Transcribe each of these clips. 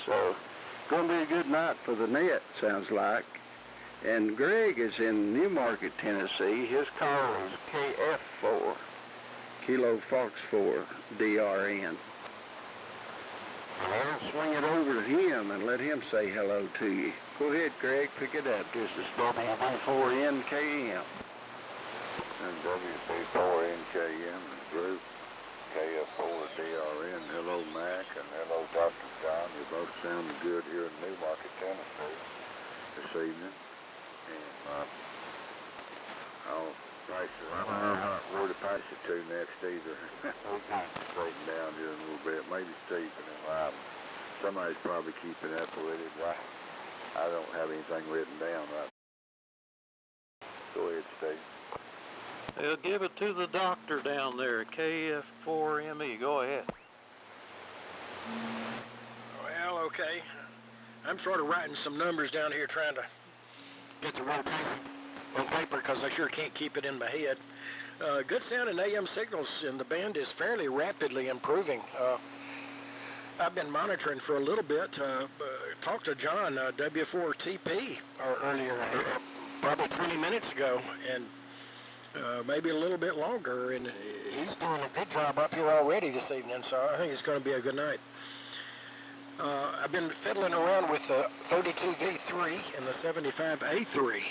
So, going to be a good night for the net, sounds like. And Greg is in Newmarket, Tennessee. His call is KF4, Kilo Fox 4, DRN. I'll swing it over to him and let him say hello to you. Go ahead, Greg, pick it up. This is W4NKM. And W4NKM group, KF4DRN. Hello, Mac, and hello, Dr. John. You both sounding good here in Newmarket, Tennessee this evening. And I don't know where to pass it to next either. We'll get straightened down here in a little bit. Maybe Steve and somebody's probably keeping up with it. I don't have anything written down right now. Go ahead, Steve. They'll give it to the doctor down there, KF4ME. Go ahead. Well, okay. I'm sort of writing some numbers down here trying to get the rotation on paper because I sure can't keep it in my head. Good sound and AM signals, and the band is fairly rapidly improving. I've been monitoring for a little bit. Talked to John, W4TP, earlier, probably 20 minutes ago, and maybe a little bit longer, and he's doing a good job up here already this evening, so I think it's going to be a good night. I've been fiddling around with the 32V3 and the 75A3.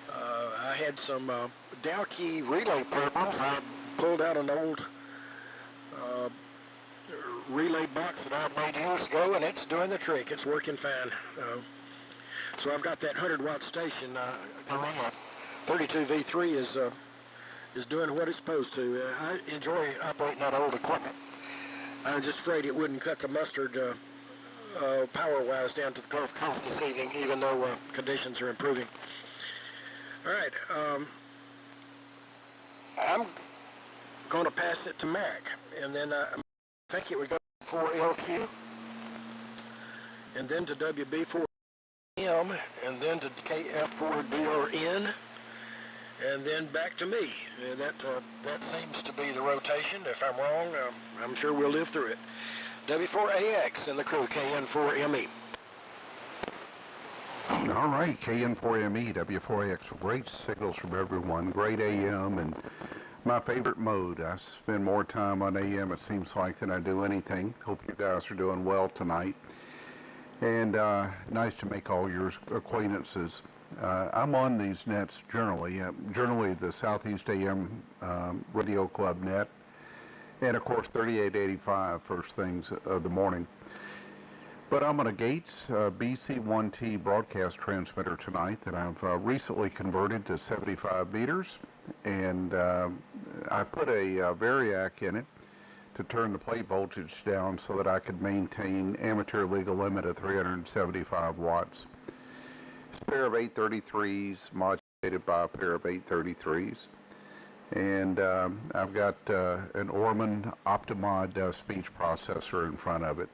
I had some Dow key relay problems. I pulled out an old relay box that I made years ago, and it's doing the trick. It's working fine. So I've got that 100-watt station going on. 32V3 is doing what it's supposed to. I enjoy operating that old equipment. I was just afraid it wouldn't cut the mustard power-wise down to the Gulf Coast this evening, even though conditions are improving. All right. I'm going to pass it to Mac, and then I think it would go to 4LQ, and then to WB4M, and then to KF4DRN, and then back to me. That seems to be the rotation. If I'm wrong, I'm sure we'll live through it. W4AX and the crew, KN4ME. All right, KN4ME, W4AX, great signals from everyone, great AM, and my favorite mode. I spend more time on AM, it seems like, than I do anything. Hope you guys are doing well tonight. And nice to make all your acquaintances. I'm on these nets generally the Southeast AM Radio Club net, and of course 3885 first things of the morning. But I'm on a Gates BC1T broadcast transmitter tonight that I've recently converted to 75 meters, and I put a variac in it to turn the plate voltage down so that I could maintain amateur legal limit of 375 watts. It's a pair of 833s modulated by a pair of 833s, and I've got an Orman Optimod speech processor in front of it.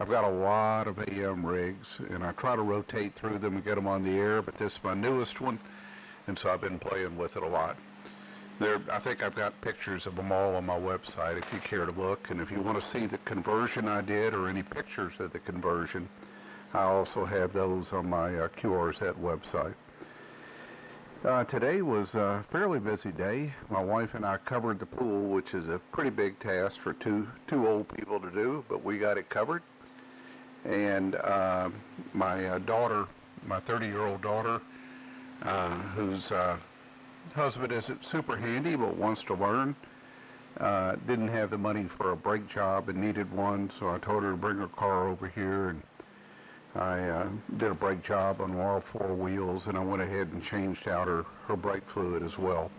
I've got a lot of AM rigs, and I try to rotate through them and get them on the air, but this is my newest one, and so I've been playing with it a lot. I think I've got pictures of them all on my website if you care to look, and if you want to see the conversion I did or any pictures of the conversion, I also have those on my QRZ website. Today was a fairly busy day. My wife and I covered the pool, which is a pretty big task for two old people to do, but we got it covered. And my daughter, my 30-year-old daughter, whose husband isn't super handy but wants to learn, didn't have the money for a brake job and needed one, so I told her to bring her car over here, and I did a brake job on all four wheels, and I went ahead and changed out her brake fluid as well.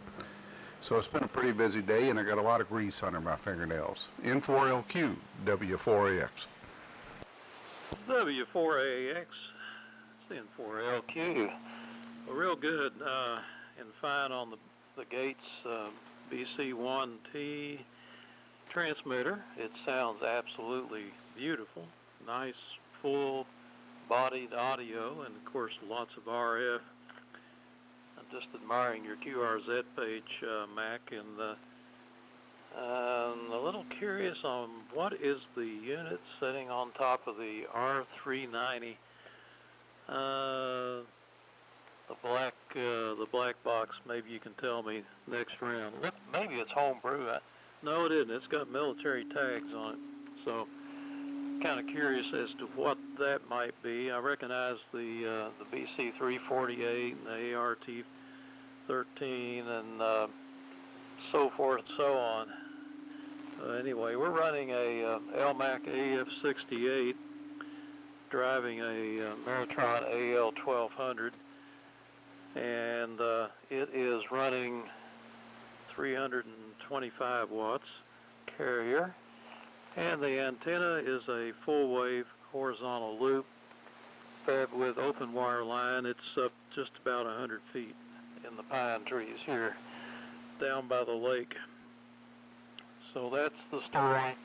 So it's been a pretty busy day, and I got a lot of grease under my fingernails. N4LQ, W4AX. W4AX, N4LQ. Well, real good and fine on the Gates BC1T transmitter. It sounds absolutely beautiful. Nice, full-bodied audio, and of course lots of RF. I'm just admiring your QRZ page, Mac, and A little curious on what is the unit sitting on top of the R390. The black box. Maybe you can tell me next round. Maybe it's homebrew. No, it isn't. It's got military tags on it. So, kind of curious as to what that might be. I recognize the BC 348 and the ART 13 and so forth and so on. Anyway, we're running a LMAC AF68, driving a Maritron AL 1200, and it is running 325 watts carrier, and the antenna is a full wave horizontal loop fed with open wire line. It's up just about 100 feet in the pine trees here down by the lake. So that's the story,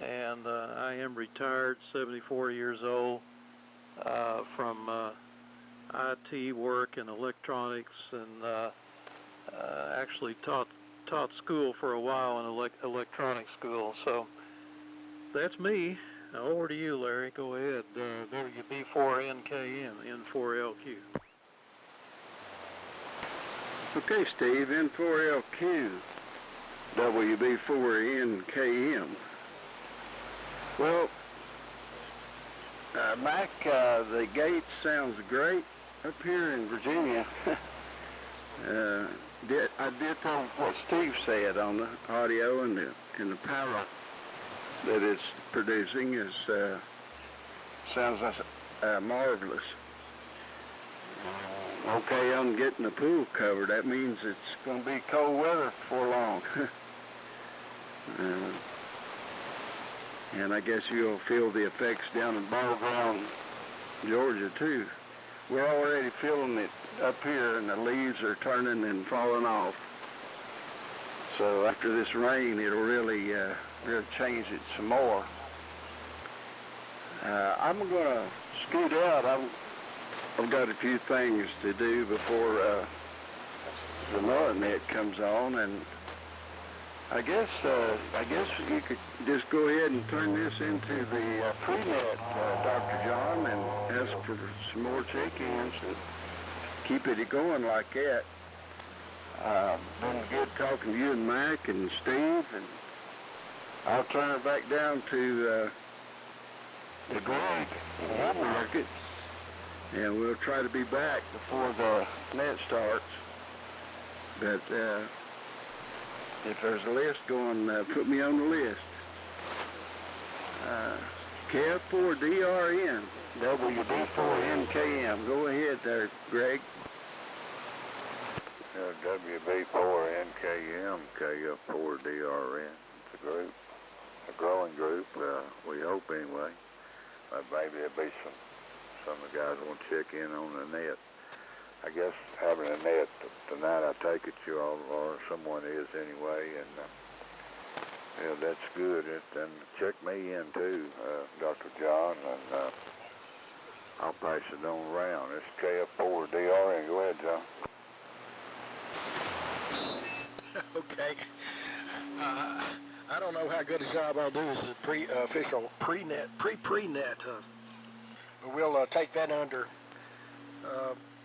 and I am retired, 74 years old, from IT work and electronics, and actually taught school for a while in electronic school. So that's me. Now over to you, Larry. Go ahead. WB4NKM, N4LQ. Okay, Steve, N4LQ, WB4NKM. Well, Mac, the gate sounds great up here in Virginia. I did what Steve said on the audio and the power that it's producing is sounds marvelous. Okay, I'm getting the pool covered. That means it's going to be cold weather before long. And I guess you'll feel the effects down in Ball Ground, Georgia, too. We're already feeling it up here, and the leaves are turning and falling off. So after this rain, it'll really change it some more. I'm going to scoot out. I've got a few things to do before the Mullet Net comes on, and I guess you could just go ahead and turn this into the pre-net, Dr. John, and ask for some more check-ins and keep it going like that. Been good talking to you and Mike and Steve, and I'll turn it back down to Greg in the market, and we'll try to be back before the net starts. But if there's a list going, put me on the list. KF4DRN, WB4NKM. Go ahead there, Greg. WB4NKM, KF4DRN. It's a growing group. We hope anyway. Maybe there'll be some of the guys want to check in on the net. I guess having a net tonight, I take it you all are, someone is anyway, and yeah, that's good. And check me in too, Dr. John, and I'll pass it on around. It's KF4DRN. Go ahead, John. Okay. I don't know how good a job I'll do as a official pre-net. But we'll take that under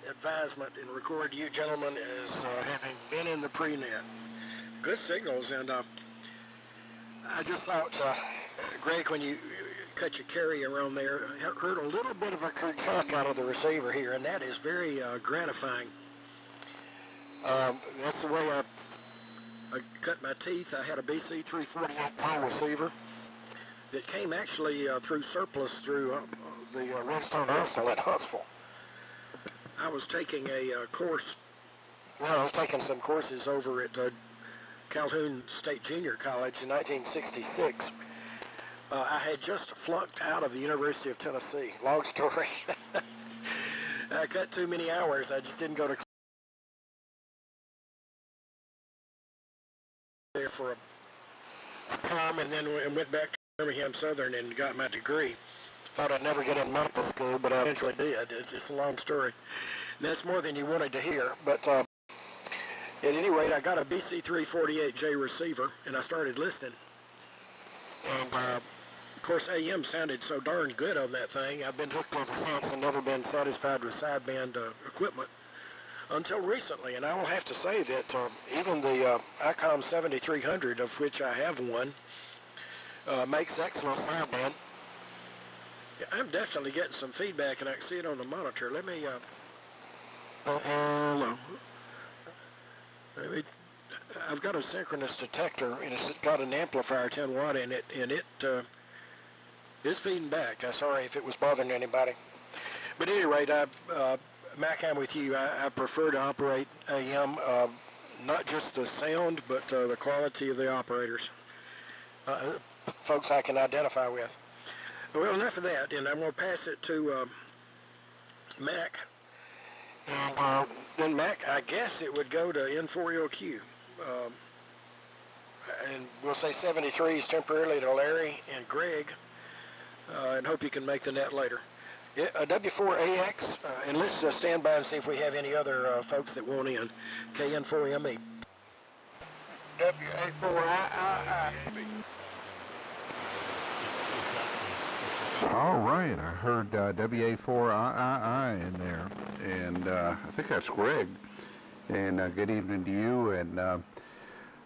advisement and record you gentlemen as having been in the pre-net. Good signals, and I just thought, Greg, when you cut your carrier on there, I heard a little bit of a kerchunk out of the receiver here, and that is very gratifying. That's the way I cut my teeth. I had a BC 348 Pro receiver that came actually through surplus through the Redstone Arsenal at Huntsville. I was taking a course, I was taking some courses over at Calhoun State Junior College in 1966. I had just flunked out of the University of Tennessee. Long story. I cut too many hours. I just didn't go to there for a term, and then went back to Birmingham Southern and got my degree. Thought I'd never get in medical school, but I eventually did. It's just a long story. And that's more than you wanted to hear. But At any rate, I got a BC348J receiver, and I started listening. And, of course, AM sounded so darn good on that thing. I've been hooked ever since and never been satisfied with sideband equipment until recently. And I will have to say that even the ICOM 7300, of which I have one, makes excellent sideband. Yeah, I'm definitely getting some feedback, and I can see it on the monitor. Let me, hello. I've got a synchronous detector, and it's got an amplifier, 10 watt in it, and it is feeding back. I'm sorry if it was bothering anybody. But at any rate, Mac, I'm with you. I prefer to operate AM, not just the sound, but the quality of the operators. Folks I can identify with. Well, enough of that, and I'm going to pass it to Mac. And then, Mac, I guess it would go to N4LQ. And we'll say 73s temporarily to Larry and Greg, and hope you can make the net later. W4AX, and let's stand by and see if we have any other folks that want in. KN4ME. WA4II. All right, I heard WA4II in there, and I think that's Greg. And good evening to you. And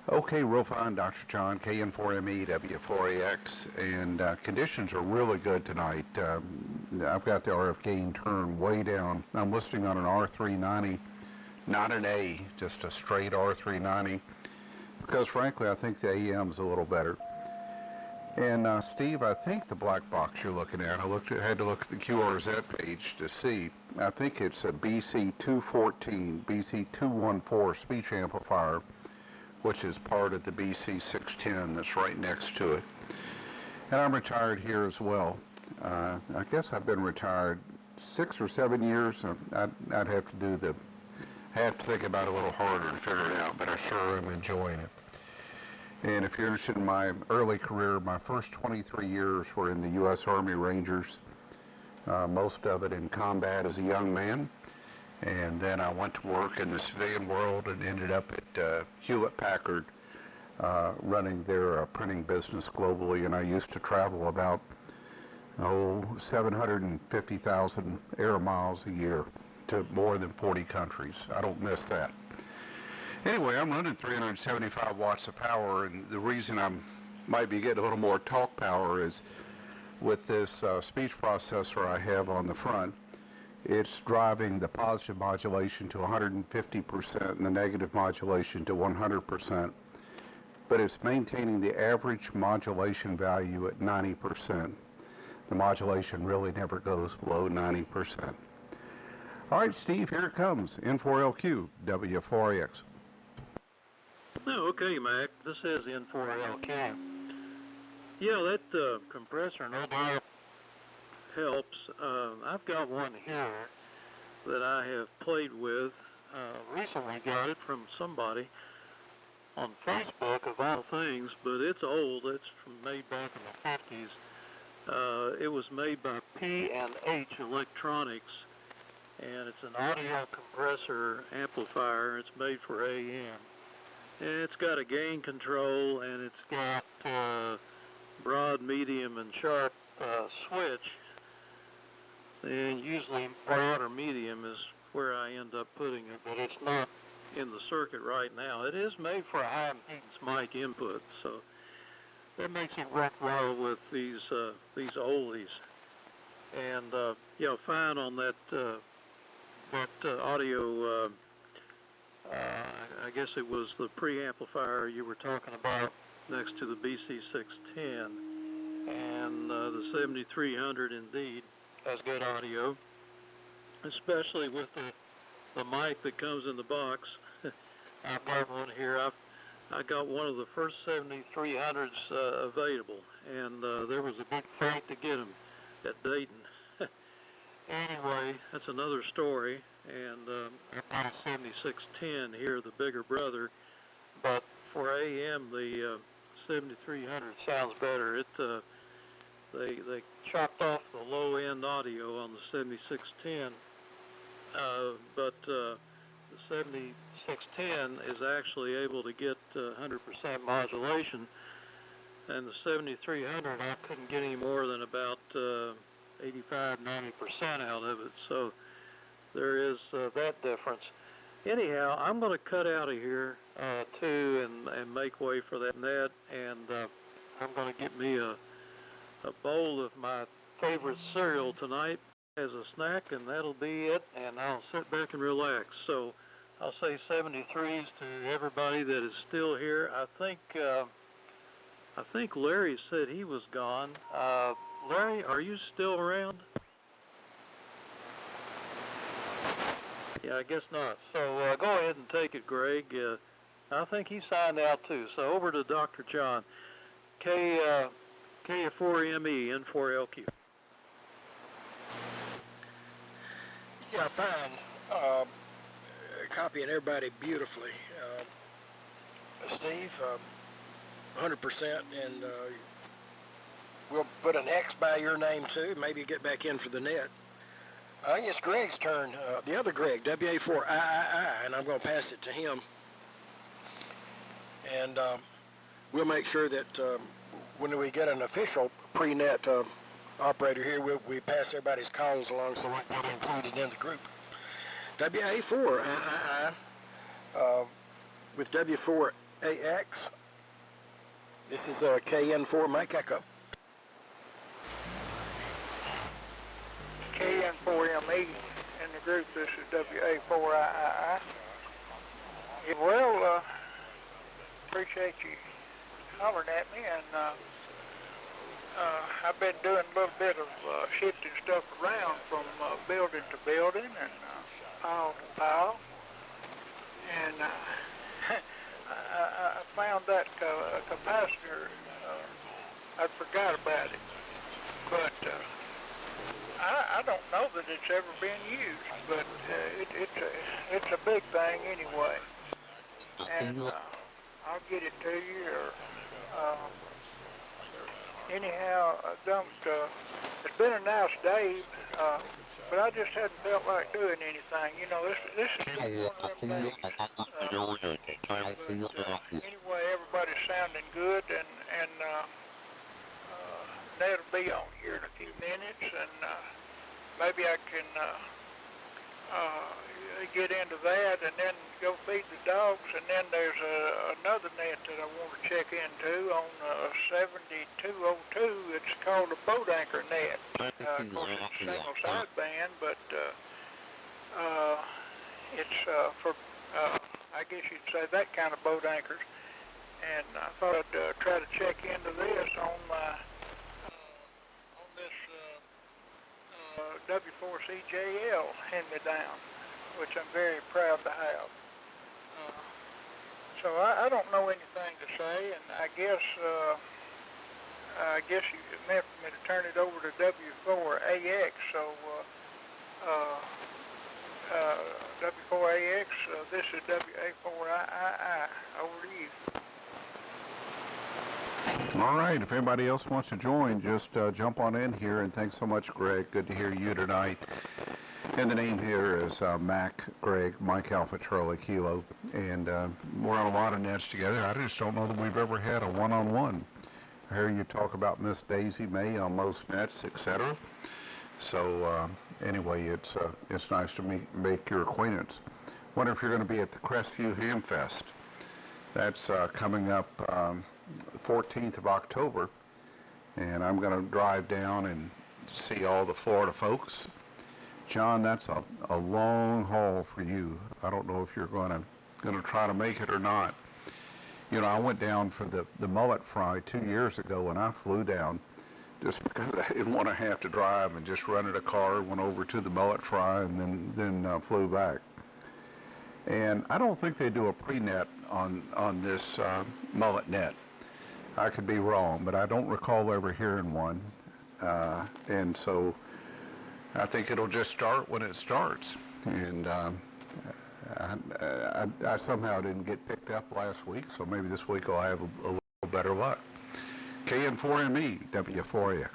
okay, real fine, Dr. John, KN4ME, W4AX, and conditions are really good tonight. I've got the RF gain turned way down. I'm listening on an R390, not an A, just a straight R390, because frankly, I think the AM's a little better. And Steve, I think the black box you're looking at, had to look at the QRZ page to see. I think it's a BC214, BC214 speech amplifier, which is part of the BC610 that's right next to it. And I'm retired here as well. I guess I've been retired 6 or 7 years. I'd have to think about it a little harder and figure it out, but I sure am enjoying it. And if you're interested in my early career, my first 23 years were in the U.S. Army Rangers, most of it in combat as a young man. And then I went to work in the civilian world and ended up at Hewlett-Packard running their printing business globally. And I used to travel about 750,000 air miles a year to more than 40 countries. I don't miss that. Anyway, I'm running 375 watts of power, and the reason I might be getting a little more talk power is with this speech processor I have on the front, it's driving the positive modulation to 150% and the negative modulation to 100%, but it's maintaining the average modulation value at 90%. The modulation really never goes below 90%. All right, Steve, here it comes. N4LQ, W4AX. Oh, okay, Mac. This is N4LQ. Yeah, that compressor no doubt helps. I've got one here that I have played with. Recently got it from somebody on Facebook of all things, but it's old. It's made back in the 50s. It was made by P&H Electronics, and it's an audio compressor amplifier. It's made for AM. And it's got a gain control, and it's got broad, medium, and sharp switch. And usually broad or medium is where I end up putting it, but it's not in the circuit right now. It is made for a high impedance mic input, so that makes it work well with these oldies. And fine on that audio. I guess it was the preamplifier you were talking about next to the BC610, and the 7300 indeed has good audio, especially with the mic that comes in the box. I've got one here. I got one of the first 7300s available, and there was a big fight to get them at Dayton. Anyway, that's another story, and I've got a 7610 here, the bigger brother, but for AM, the 7300 sounds better. They chopped off the low-end audio on the 7610, but the 7600 610 is actually able to get 100% modulation, and the 7300 I couldn't get any more than about 85–90% out of it. So there is that difference. Anyhow, I'm going to cut out of here too and make way for that net, and I'm going to get me a bowl of my favorite cereal tonight as a snack, and that'll be it, and I'll sit back and relax. So I'll say 73s to everybody that is still here. I think Larry said he was gone. Larry, are you still around? Yeah, I guess not. So go ahead and take it, Greg. I think he signed out too. So over to Dr. John. K4ME, N4LQ. Yeah, fine. Copying everybody beautifully. Steve, 100%, and we'll put an X by your name too. Maybe get back in for the net. I think it's Greg's turn. The other Greg, WA4III, and I'm going to pass it to him. And we'll make sure that when we get an official pre-net operator here, we pass everybody's calls along so we can get included in the group. WA4III with W4AX. This is KN4 Mike Echo. KN4ME in the group. This is WA4III. Well, appreciate you hollering at me, and I've been doing a little bit of shifting stuff around from building to building and pile to pile, and I found that capacitor. I forgot about it, but I don't know that it's ever been used, but it's a big thing anyway, and I'll get it to you. Or anyhow, it's been a nice day, but I just hadn't felt like doing anything. You know, this is one of them days. But anyway, everybody's sounding good, and that'll be on here in a few minutes, and maybe I can get into that and then go feed the dogs. And then there's another net that I want to check into on 7202. It's called a boat anchor net. Of course, it's single sideband, but it's for, I guess you'd say, that kind of boat anchors. And I thought I'd try to check into this on this W4CJL hand-me-down, which I'm very proud to have. So I don't know anything to say, and I guess you meant for me to turn it over to W4AX. So W4AX, this is WA4III. Over to you. All right, if anybody else wants to join, just jump on in here, and thanks so much, Greg. Good to hear you tonight. And the name here is Mac Greg, Mike Alpha Charlie Kilo, and we're on a lot of nets together. I just don't know that we've ever had a one-on-one. I hear you talk about Miss Daisy May on most nets, etc. So anyway, it's nice to make your acquaintance. Wonder if you're going to be at the Crestview Ham Fest. That's coming up 14th of October, and I'm going to drive down and see all the Florida folks. John, that's a long haul for you. I don't know if you're going to try to make it or not. You know, I went down for the mullet fry 2 years ago, and I flew down just because I didn't want to have to drive, and just rented a car, went over to the mullet fry, and then flew back. And I don't think they do a pre-net on this mullet net. I could be wrong, but I don't recall ever hearing one. And so I think it'll just start when it starts. And I somehow didn't get picked up last week, so maybe this week I'll have a little better luck. KN4ME, W4AX.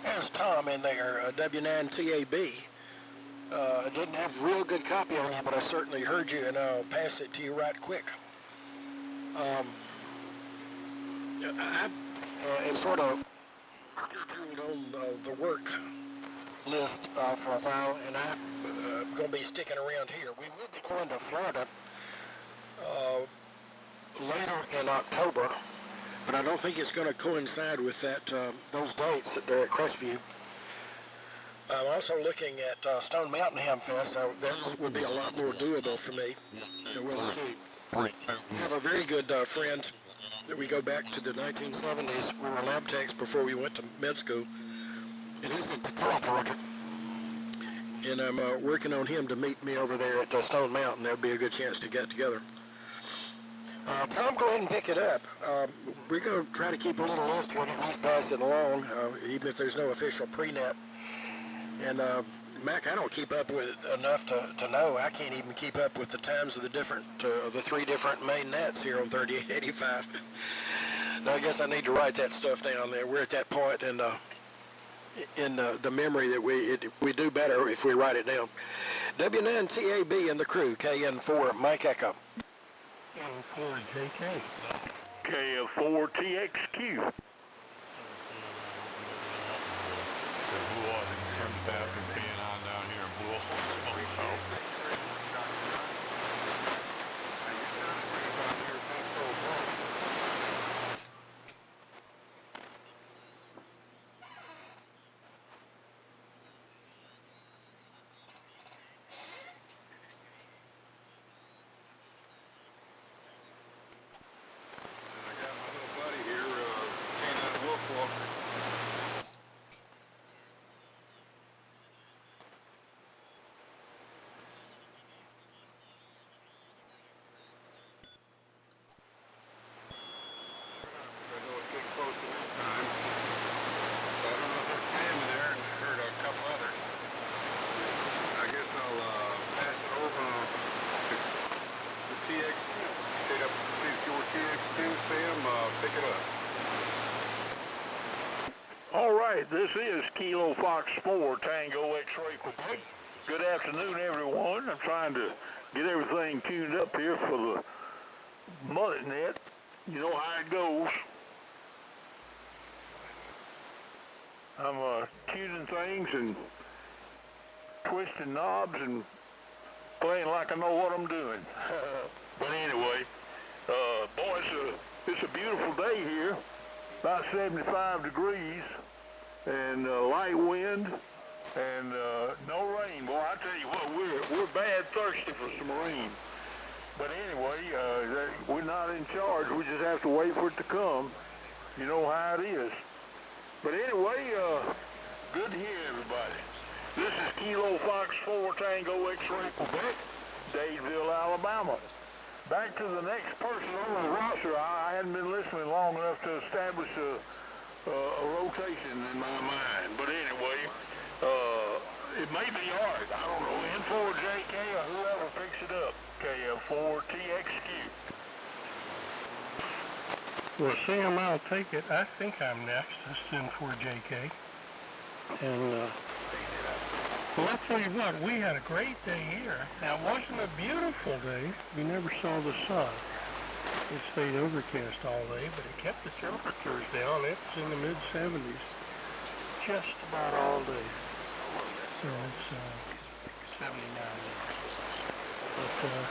There's Tom in there, W9TAB. I didn't have a real good copy on you, but I certainly heard you, and I'll pass it to you right quick. I am sort of on the work list for a while, and I'm going to be sticking around here. We will be going to Florida later in October, but I don't think it's going to coincide with that those dates that they're at Crestview. I'm also looking at Stone Mountain Ham Fest. That would be a lot more doable for me. And we'll see. We have a very good friend that we go back to the 1970s. We were lab techs before we went to med school. And he's in Pearl, Georgia. And I'm working on him to meet me over there at Stone Mountain. There'll be a good chance to get together. Tom, go ahead and pick it up. We're going to try to keep a little list here and at least pass it along, even if there's no official pre-net. And Mac, I don't keep up with it enough to know. I can't even keep up with the times of the different, the three different main nets here on 3885. Now, I guess I need to write that stuff down there. We're at that point in the memory that we do better if we write it down. W9TAB and the crew, KN4, Mike Echo. KN4JK. KN4TXQ. All right, this is Kilo Fox 4 Tango X-Ray Quebec. Good afternoon, everyone. I'm trying to get everything tuned up here for the Mullet Net. You know how it goes. I'm tuning things and twisting knobs and playing like I know what I'm doing. But anyway, boy, it's a beautiful day here. About 75 degrees and light wind and no rain. Boy, I tell you what, we're bad thirsty for some rain. But anyway, we're not in charge. We just have to wait for it to come. You know how it is. But anyway, good to hear everybody. This is Kilo Fox 4 Tango X-Ray Quebec, Dadeville, Alabama. Back to the next person on the roster. I hadn't been listening long enough to establish a rotation in my mind. But anyway, it may be ours. I don't know. N4JK or whoever picks it up. KF4TXQ. Well, Sam, I'll take it. I think I'm next. This is N4JK. And, well, I'll tell you what, we had a great day here. Now, it wasn't a beautiful day. We never saw the sun. It stayed overcast all day, but it kept the temperatures down. It was in the mid-70s just about all day. So it's 79 now. But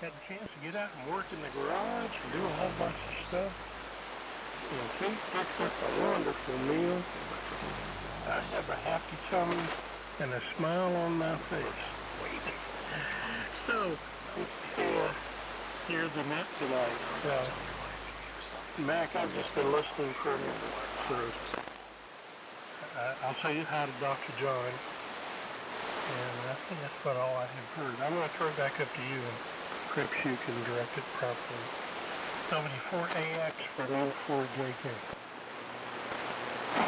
had a chance to get out and work in the garage and do a whole bunch of stuff. And Kate picked up a wonderful meal. I have a happy tummy and a smile on my face. So, it's here's the net tonight. Mac, I've just been listening for a minute. So, I'll say hi to Dr. John. And I think that's about all I have heard. I'm going to throw it back up to you, and perhaps you can direct it properly. W4AX for N4JK.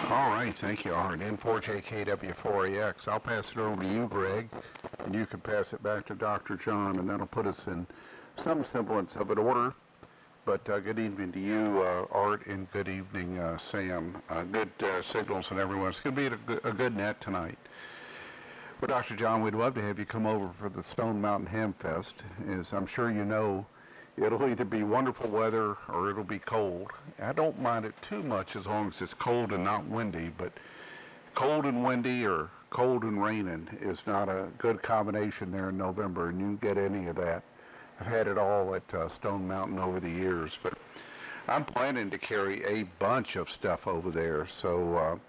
All right, thank you, Art. N4JK W4AX. I'll pass it over to you, Greg, and you can pass it back to Dr. John, and that'll put us in some semblance of an order. But good evening to you, Art, and good evening, Sam. Good signals and everyone. It's going to be a good net tonight. Well, Dr. John, we'd love to have you come over for the Stone Mountain Ham Fest. As I'm sure you know, it'll either be wonderful weather or it'll be cold. I don't mind it too much as long as it's cold and not windy, but cold and windy or cold and raining is not a good combination there in November, and you can get any of that. I've had it all at Stone Mountain over the years, but I'm planning to carry a bunch of stuff over there, so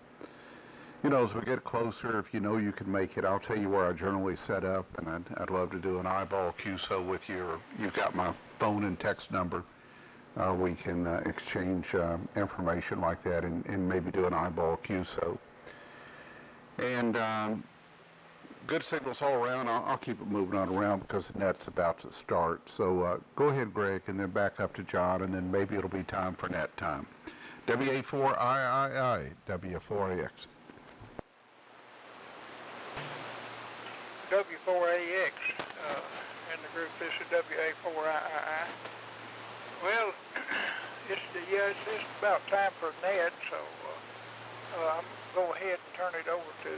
as we get closer, if you know you can make it, I'll tell you where I generally set up, and I'd love to do an eyeball QSO with you, or you've got my phone and text number. We can exchange information like that and maybe do an eyeball QSO. And good signals all around. I'll keep it moving on around because the net's about to start. So go ahead, Greg, and then back up to John, and then maybe it'll be time for net time. WA4III, W4AX. W4AX, and the group, this is WA4III. Well, it's about time for net, so I'm going to go ahead and turn it over to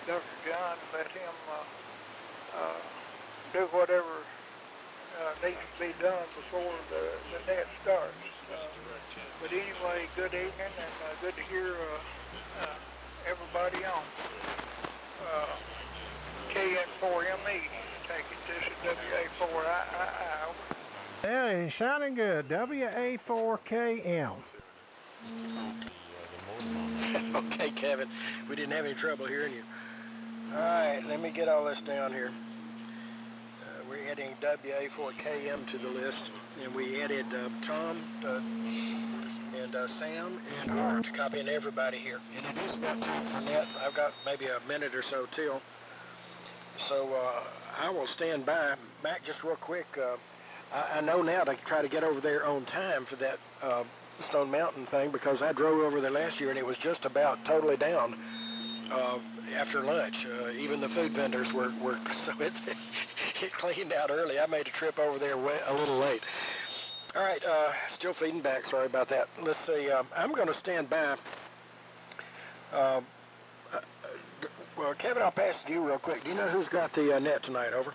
Dr. John and let him do whatever needs to be done before the net starts. But anyway, good evening, and good to hear everybody on. KN4ME, take it. This is WA4II. Yeah, he's sounding good. WA4KM. Okay, Kevin, we didn't have any trouble hearing you. All right, let me get all this down here. We're adding WA4KM to the list, and we added Tom and Sam and Art, copying everybody here. And it is about time for net. I've got maybe a minute or so till. So I will stand by. Mac, just real quick, I know now to try to get over there on time for that Stone Mountain thing, because I drove over there last year and it was just about totally down after lunch. Even the food vendors were so it cleaned out early. I made a trip over there a little late. All right, still feeding back. Sorry about that. Let's see. I'm going to stand by. Well, Kevin, I'll pass it to you real quick. Do you know who's got the net tonight? Over.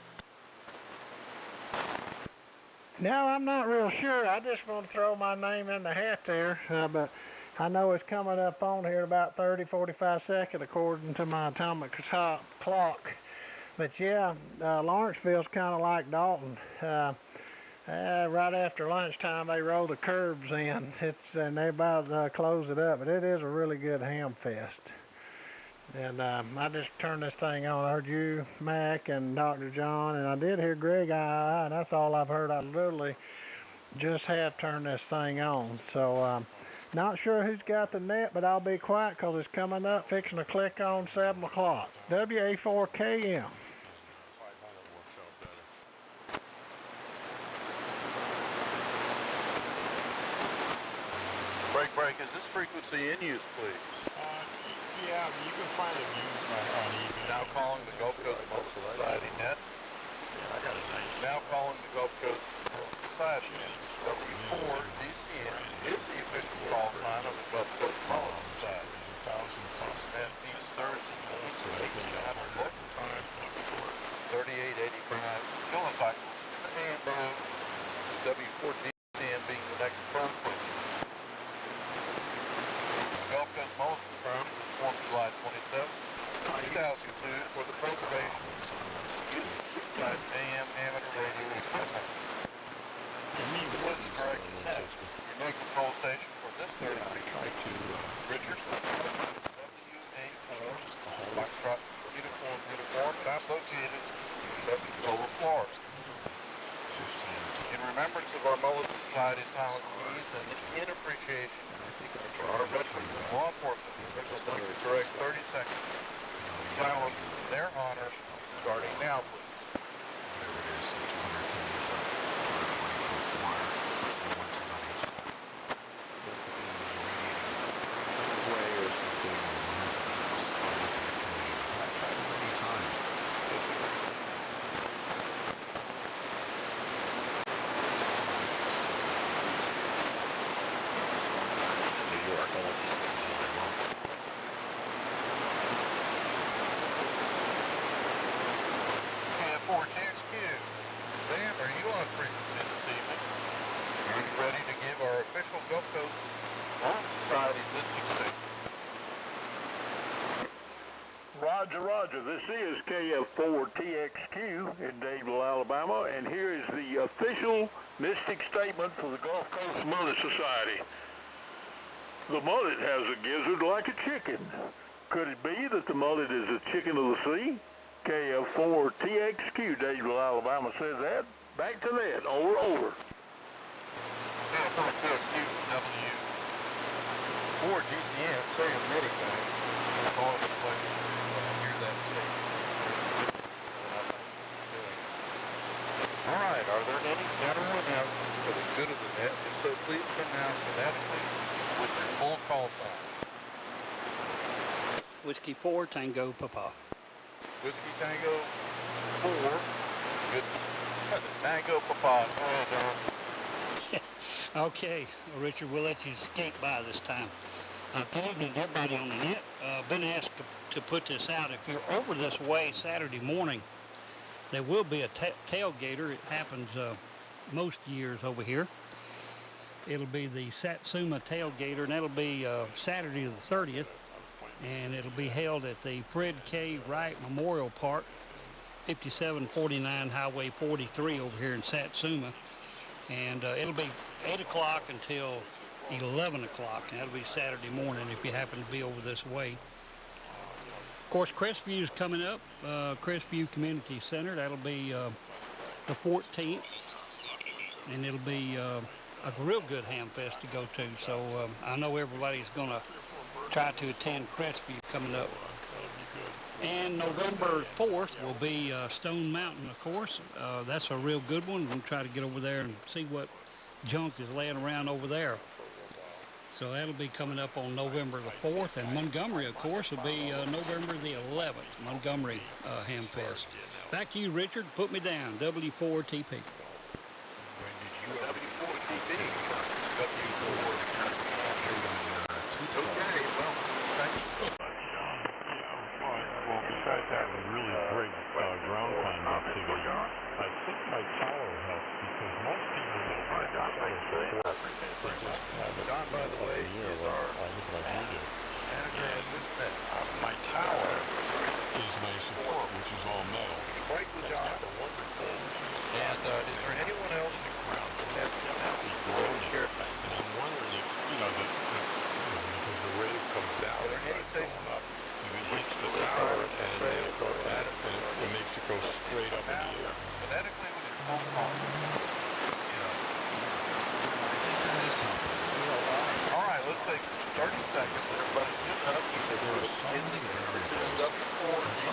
No, I'm not real sure. I just want to throw my name in the hat there, but I know it's coming up on here about 30, 45 seconds according to my atomic clock. But yeah, Lawrenceville's kind of like Dalton. Right after lunchtime, they roll the curbs in. And they about close it up. But it is a really good ham fest. And I just turned this thing on. I heard you, Mac, and Dr. John, and I did hear Greg, and that's all I've heard. I literally just have turned this thing on. So not sure who's got the net, but I'll be quiet because it's coming up, fixing to click on 7 o'clock. WA4KM. Break, is this frequency in use, please? Yeah, you can find it used on eBay. Now calling the Gulf Coast Mullet Society net. Yeah, I got a nice. Now calling the Gulf Coast Mullet Society net. W4GCM is the official call sign of the Gulf Coast Mullet Society. Net East Thursday, 1800 local time, 3885 kilocycles in the AM band. W4GCM being the next phone point. Gulf Coast Mullet Society was formed July 27, 2002 for the preservation of AM amateur radio equipment. This is correct net. Your new control station for this Thursday, Richardson, WA4, Foxtrot Uniform, not located at Solar Florida. In remembrance of our Mullet Society policies and in appreciation for our veterans and law enforcement officials, I'd like to direct 30 seconds silence in their honor, starting now, please. of our official Gulf Coast Mullet Society listing statement. Roger, roger. This is KF4TXQ in Dadeville, Alabama, and here is the official mystic statement for the Gulf Coast Mullet Society. The mullet has a gizzard like a chicken. Could it be that the mullet is a chicken of the sea? KF4TXQ, Dadeville, Alabama says that. Back to that. Over. KF4TXQ, W4GCM, saying anything. It's all the place. All right, are there any general announcements for the good of the net? If so, please come now phonetically with your full call sign. Whiskey 4, Tango, Papa. Whiskey Tango 4, good. Tango, Papa. Go ahead, John. Okay, Richard, we'll let you skate by this time. Good evening to everybody on the net. Been asked to put this out. If you're over this way Saturday morning, there will be a tailgater. It happens most years over here. It'll be the Satsuma tailgater, and that'll be Saturday the 30th, and it'll be held at the Fred K. Wright Memorial Park, 5749 Highway 43 over here in Satsuma, and it'll be 8 o'clock until 11 o'clock, and that'll be Saturday morning if you happen to be over this way. Of course, Crestview's coming up, Crestview Community Center. That'll be the 14th, and it'll be a real good ham fest to go to. So I know everybody's going to try to attend Crestview coming up. And November 4th will be Stone Mountain, of course. That's a real good one. We'll try to get over there and see what junk is laying around over there. So that'll be coming up on November the 4th, and Montgomery, of course, will be November the 11th, Montgomery Ham Fest. Back to you, Richard. Put me down, W4TP. W4TP. Okay, well, thank you. Well, besides having really great ground climbing activity, I think my tower helps because most people don't have that kind of support. John, by the way, is our manager at this net. My tower is my support, which is all metal. Quite the job. Wonderful. And is there anyone else that has shared that? And I'm wondering if, because the wave comes down, are there any going up, if it hits the tower and it makes it go straight up in the air. Phonetically, with its phone call. All right, let's take 30 seconds. Everybody sit up. This is W4GCM.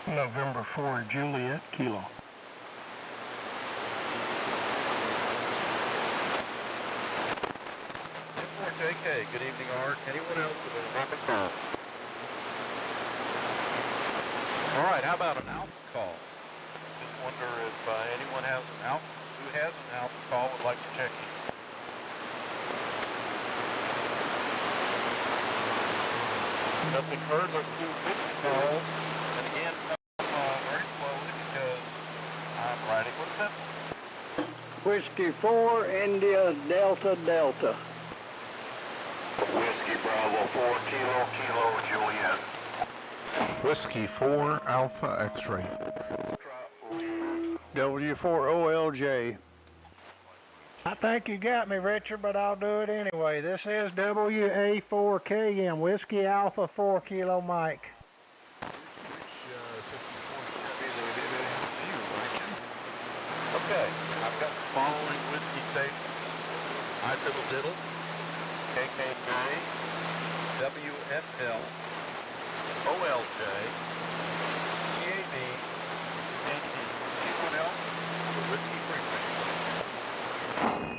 November 4, Juliet, Kilo. JK, good evening, Art. Anyone else with a November call? All right, how about an Alpha call? Just wonder if anyone who has an alpha call would like to check in. Nothing heard. Let's do 50 calls. And again, very slowly because I'm riding with them. Whiskey 4, India, Delta, Delta. Whiskey Bravo 4, Kilo, Juliet. Whiskey 4 Alpha X-ray. W4OLJ. I think you got me, Richard, but I'll do it anyway. This is WA4KM, Whiskey Alpha 4 Kilo Mike. Okay, I've got the following whiskey stations. I Fiddle Diddle, KKJ, WFL, OLJ, CAD, and anyone else with whiskey frequency.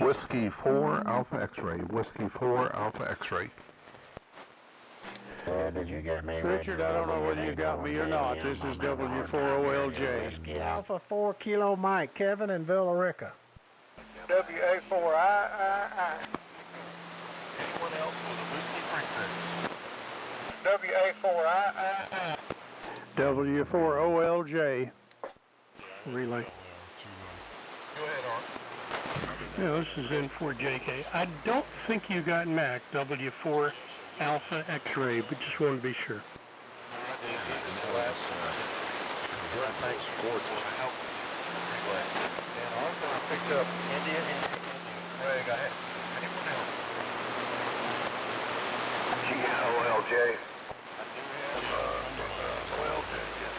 Whiskey 4 Alpha X-ray. Whiskey 4 Alpha X-ray. Did you get me? Richard, I don't know whether you got me or not. This is W4OLJ. Whiskey Alpha 4 Kilo Mike, Kevin in Villarica. WA4II. Anyone else with a whiskey frequency? WA4II. W4OLJ. Relay. Go ahead, Art. Yeah, this is N4JK. I don't think you got Mac, W4 Alpha X-ray, but just want to be sure. Thanks for help. And also I picked up India and Greg. I had anyone else? OLJ. I do have OLJ, yes.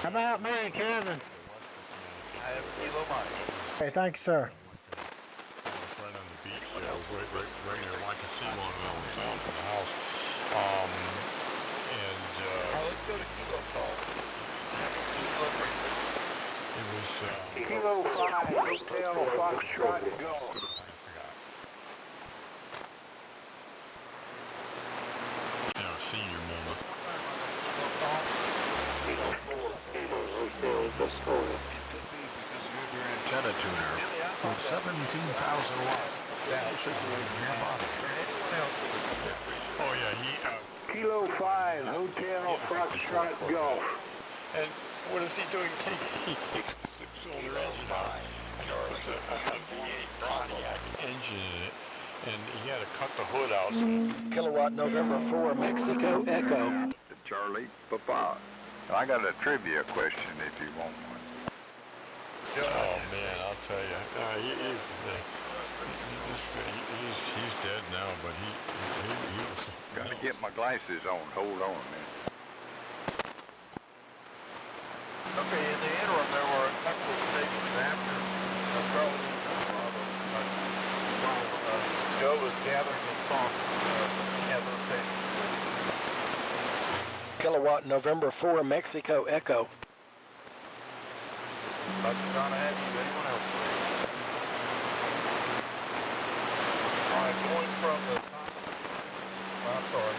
How about me, Kevin? I have Kilo Mike. Hey, thank you, sir. Right on the beach there. I was right near like a sea lawn and south of the house. Let's go to Kilo Call. It was Kilo 5, Hotel Foxtrot Golf. senior moment. Kilo 4, Kilo Hotel Viscoya. Your antenna tuner with 17,000 watts. Oh yeah, Kilo 5, Hotel Foxtrot Golf. And what is he doing? He takes the six-cylinder engine out. It's a V8 Pontiac engine in it, and he had to cut the hood out. Kilowatt November 4, Mexico Echo. Charlie Papa. I got a trivia question if you want one. Oh man, I'll tell you, he's dead now, but he was. Gotta get my glasses on. Hold on a minute. Okay, in the interim, there were a couple of stations after Joe was gathering his thoughts. He had those stations. Kilowatt November 4, Mexico Echo. Dr. Donna Andrews, anyone else? All right, going from the top. I'm sorry.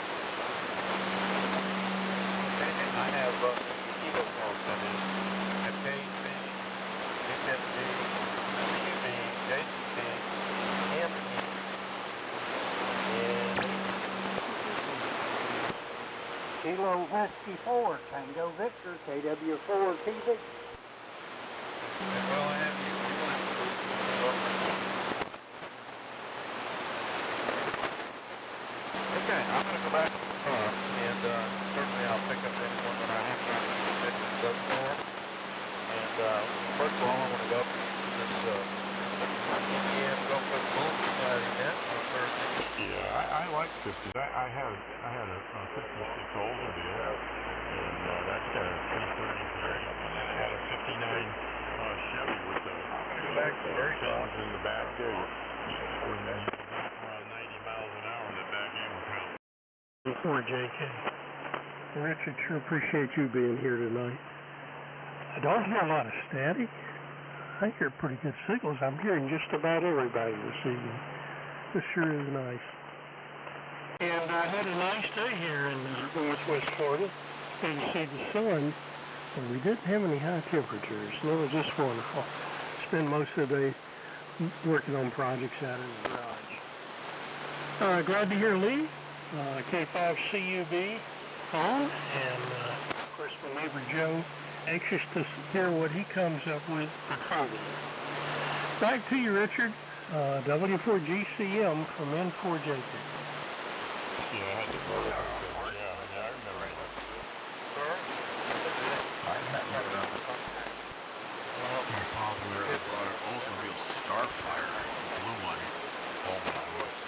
And I have Kilo calls coming in. KC, HFD, WB, JCB, ME, and Kilo Whiskey 4, Tango Victor, KW4 TV. well, I have you. Okay, I'm going to go back to the car, and certainly I'll pick up anyone that I have to get those for. And first of all, I want to go to this AM Gulf Coast Mullet Net on Thursday. Yeah, I like 50s. I had a 56 Oldsmobile, and that's got a 333, and then I had a 59 Chevy with the fins in the back there. When you got around 90 miles an hour, the back end will count. Before JK. Richard, sure appreciate you being here tonight. I don't hear a lot of static. I hear pretty good signals. I'm hearing just about everybody this evening. This sure is nice. And I had a nice day here in northwest Florida. And you see the sun and we didn't have any high temperatures, and it was just wonderful. Spend most of the day working on projects out in the garage. Glad to hear Lee, K5CUB on, and of course my neighbor Joe, anxious to hear what he comes up with for trouble. Back to you, Richard. W4GCM from N4JK. Yeah, I had to go there. Yeah, I remember that. I remember that. My father bought an Oldsmobile Starfire, the blue one. Oh my gosh.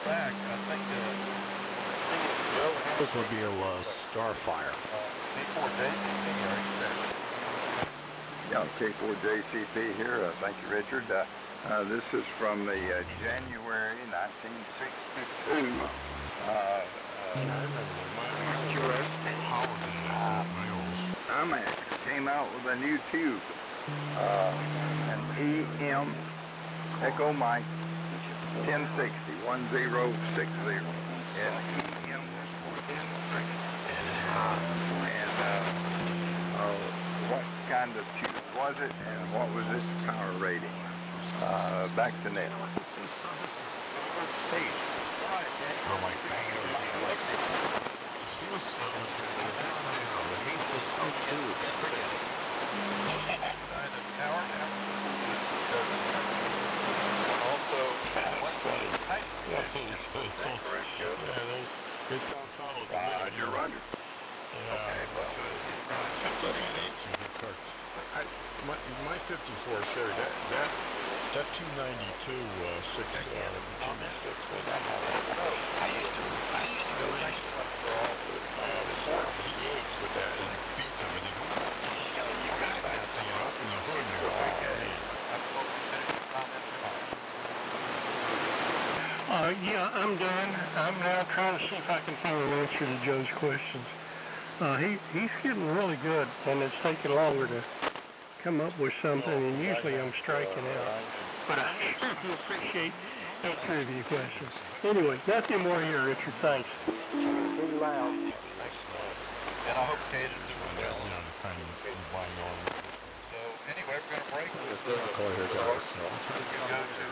Back, I think Oldsmobile Starfire. K4JCP, are you there? Yeah, K4JCP here. Thank you, Richard. This is from the January 1962. IMAX came out with a new tube, an EM Echo Mike 1060, 1060, and EM was for this and what kind of tube was it, and what was its power rating? Back to Ned. You're right. My 54 Chevy, that 292 with that and beat them and open the hood and Yeah, I'm done. I'm now trying to see if I can find an answer to Joe's questions. He's getting really good, and it's taking longer to come up with something, and usually I'm striking out. But I certainly appreciate all three of your questions. Anyway, nothing more here, Richard. Thanks. Too loud. And I hope Kate is doing well. So, anyway, we're going to break this. We're going to go to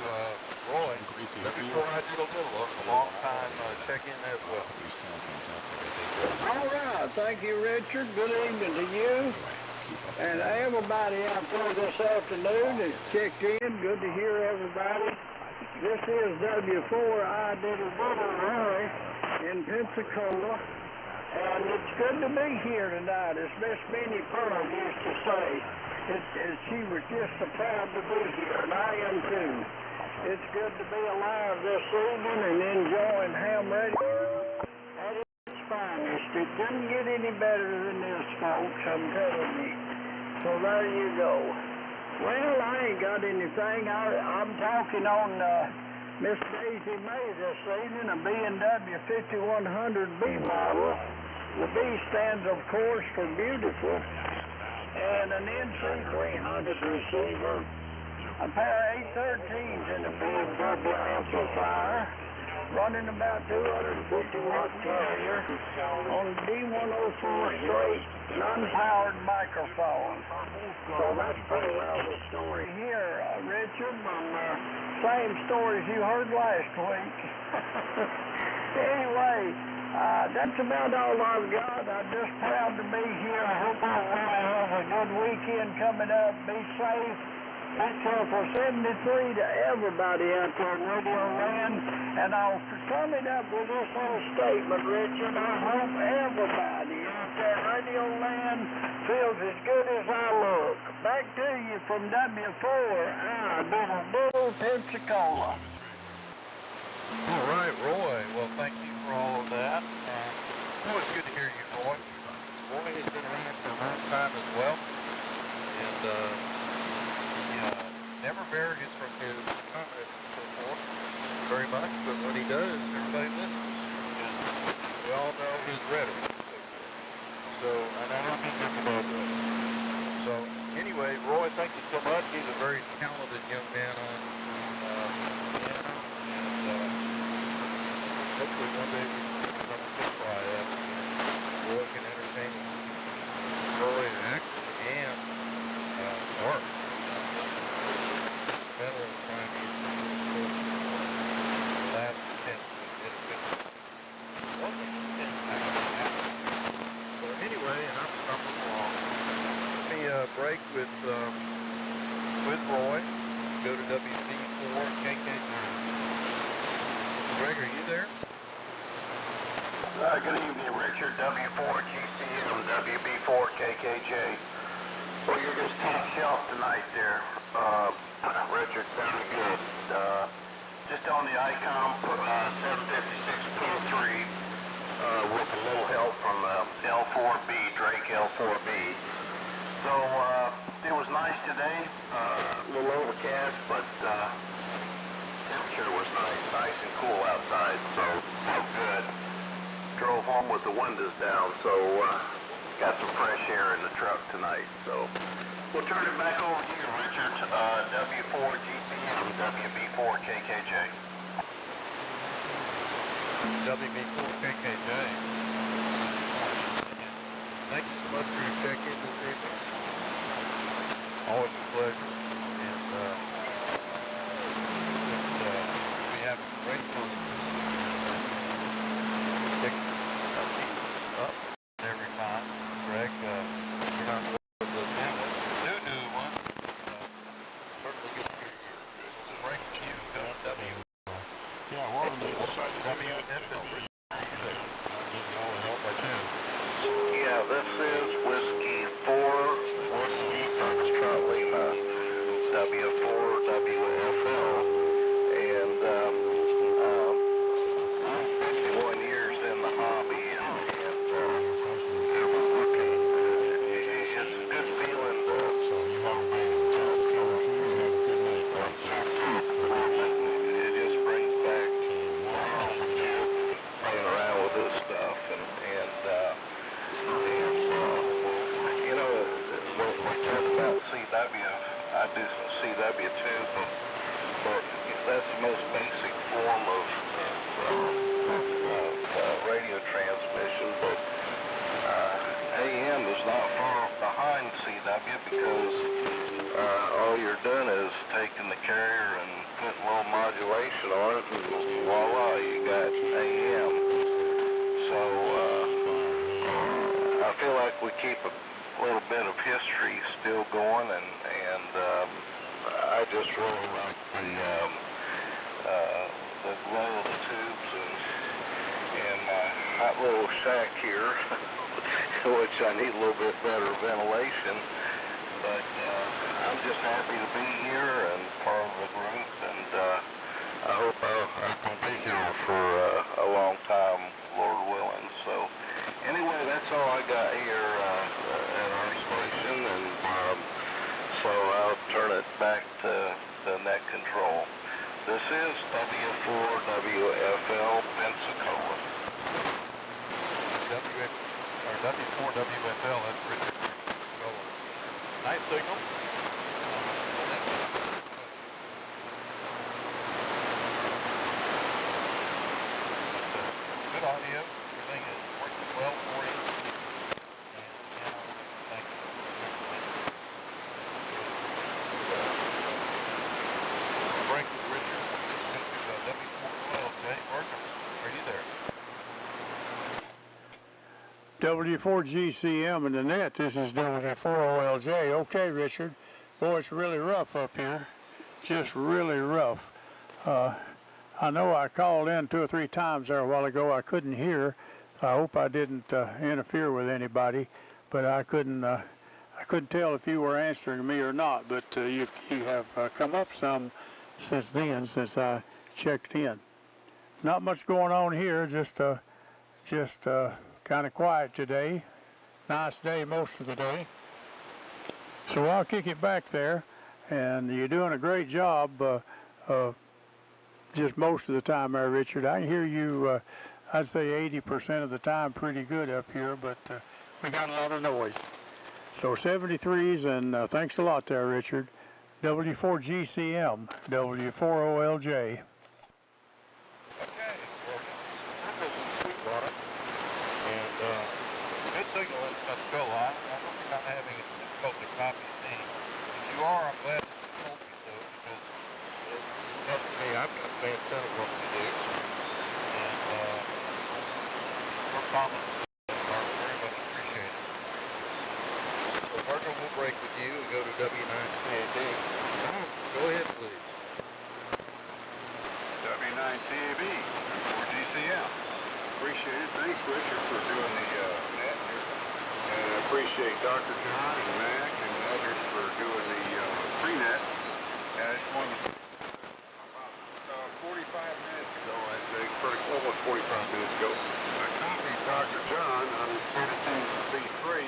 Roy. Before I do a little, a long time check-in as well. All right. Thank you, Richard. Good evening to you. And everybody out there this afternoon has checked in. Good to hear everybody. This is W4. I did a little Roy in Pensacola. And it's good to be here tonight, as Miss Minnie Pearl used to say. She was just so proud to be here, and I am too. It's good to be alive this evening and enjoying ham radio at its finest. It couldn't get any better than this, folks, I'm telling you. So there you go. Well, I ain't got anything. I'm talking on Miss Daisy May this evening, a B&W 5100B model. The B stands, of course, for beautiful. And an NC300 receiver, a pair of 813s in a BMW amplifier, running about 250 watt carrier on D104 straight, non-powered microphone. So that's pretty well the story here, Richard. Same stories you heard last week. Anyway, that's about all I've got. I'm just proud to be here. I hope everybody has a good weekend coming up. Be safe. That's for 73 to everybody out there in Radio Land. And I'll sum it up with this little statement, Richard. I hope everybody out there in Radio Land feels as good as I look. Back to you from W4. Little Pensacola. All right, Roy. Well, thank you for all of that. Always good to hear you, Roy. Roy has been around for a long time as well. And, never varies from his comments so forth very much, but when he does, everybody listens. We all know his rhetoric. So, and I don't mean just about that. So, anyway, Roy, thank you so much. He's a very talented young man on piano, and hopefully one day we can KYF. Roy can entertain early and active and work. Federal Prime Minister last 10 did a good wasn't 10 times. So anyway, and I'm stumbling along. Let me break with Roy. Go to WC4KKJ. Greg, are you there? Good evening, Richard. W4GCM, WB4KKJ. Well, you're just top shelf tonight there, Richard. Sounding good. Just on the ICOM 756.3 with a little help from L4B, Drake L4B. So it was nice today. A little overcast, but temperature was nice and cool outside, so felt good. Drove home with the windows down, so got some fresh air in the truck tonight. So we'll turn it back over to you, Richard. W4GCM, WB4KKJ. WB4KKJ. Thank you so much for your check-in this evening. Always a pleasure. And we have great fun. Up every time. Greg, you're not one of the new one. Certainly get to break you W. Yeah, we're on the side of W Net. Yeah, this is Whiskey 4, Whiskey Foxtrot Lima, W4WFL, and I'm 51 years in the hobby, and it's a good feeling to it just brings back playing around with this stuff, and you know, when we talk about CW, I do some CW too, but that's the most basic form of radio transmission, but AM is not far behind CW because all you're doing is taking the carrier and putting a little modulation on it, and voila, you got AM. So I feel like we keep a little bit of history still going, and I just really like the glow of the tubes and my hot little shack here, which I need a little bit better ventilation, but I'm just happy to be here and part of the group, and I hope I can be here for a long time, Lord willing. So anyway, that's all I got here at our station, and so I'll turn it back to the net control. This is W4WFL Pensacola. W4WFL, that's Richard Pensacola. Nice signal. Good audio. Everything is working well for you. Thank you. Break with Richard. W412. Jay Worker, are you there? W4GCM and the net, this is W4OLJ. Okay, Richard. Boy, it's really rough up here. Just really rough. I know I called in 2 or 3 times there a while ago. I couldn't hear. I hope I didn't interfere with anybody, but I couldn't tell if you were answering me or not. But you have come up some since then, since I checked in. Not much going on here. Just kind of quiet today. Nice day most of the day. So I'll kick it back there, and you're doing a great job. Just most of the time there, Richard. I can hear you, I'd say 80% of the time pretty good up here, but we got a lot of noise. So 73s, and thanks a lot there, Richard. W4GCM, W4OLJ. Okay, well, we're building Sweetwater. are, I'm glad that you told me so, because it helps me. I've got a bad ton of work to do. And your comments are very much appreciated. So Virgil, we'll break with you and go to W9CAB. Go ahead, please. W9CAB, W4GCM. Appreciate it. Thanks, Richard, for doing the net here. And I appreciate Dr. John and Mac and others for doing the pre-net. And I just wanted to, about 45 minutes ago, I think, almost 45 minutes ago, I copied Dr. John on his 32 V3,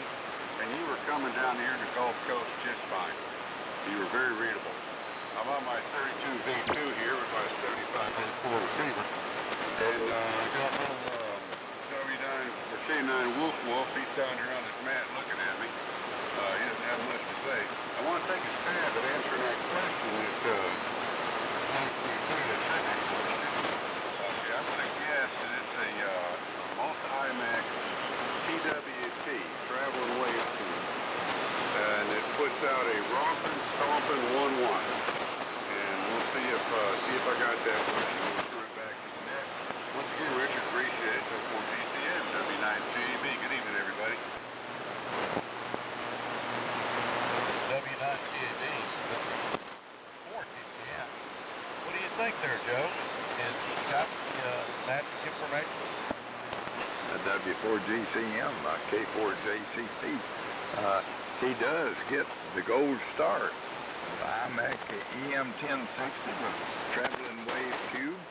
and you were coming down here to the Gulf Coast just fine. You were very readable. I'm on my 32 V2 here with my 75 V4 receiver, and I got little W9 or K9 Wolf. He's down here on his mat looking at me. He doesn't have much to say. I want to take a stab at answering that question that okay, I'm going to guess that it's a multi-IMAX TWT, traveling wave tube, and it puts out a romping, stomping 1-1. And we'll see if I got that right. We'll screw it back to the net. Once again, Richard, appreciate it. W4GCM, W9CAB. Good evening, everybody. W9CAB, W4GCM. What do you think there, Joe? Has he got the magic information? W4GCM, K4JCP. He does get the gold star. IMAX EM1060 with traveling wave tube,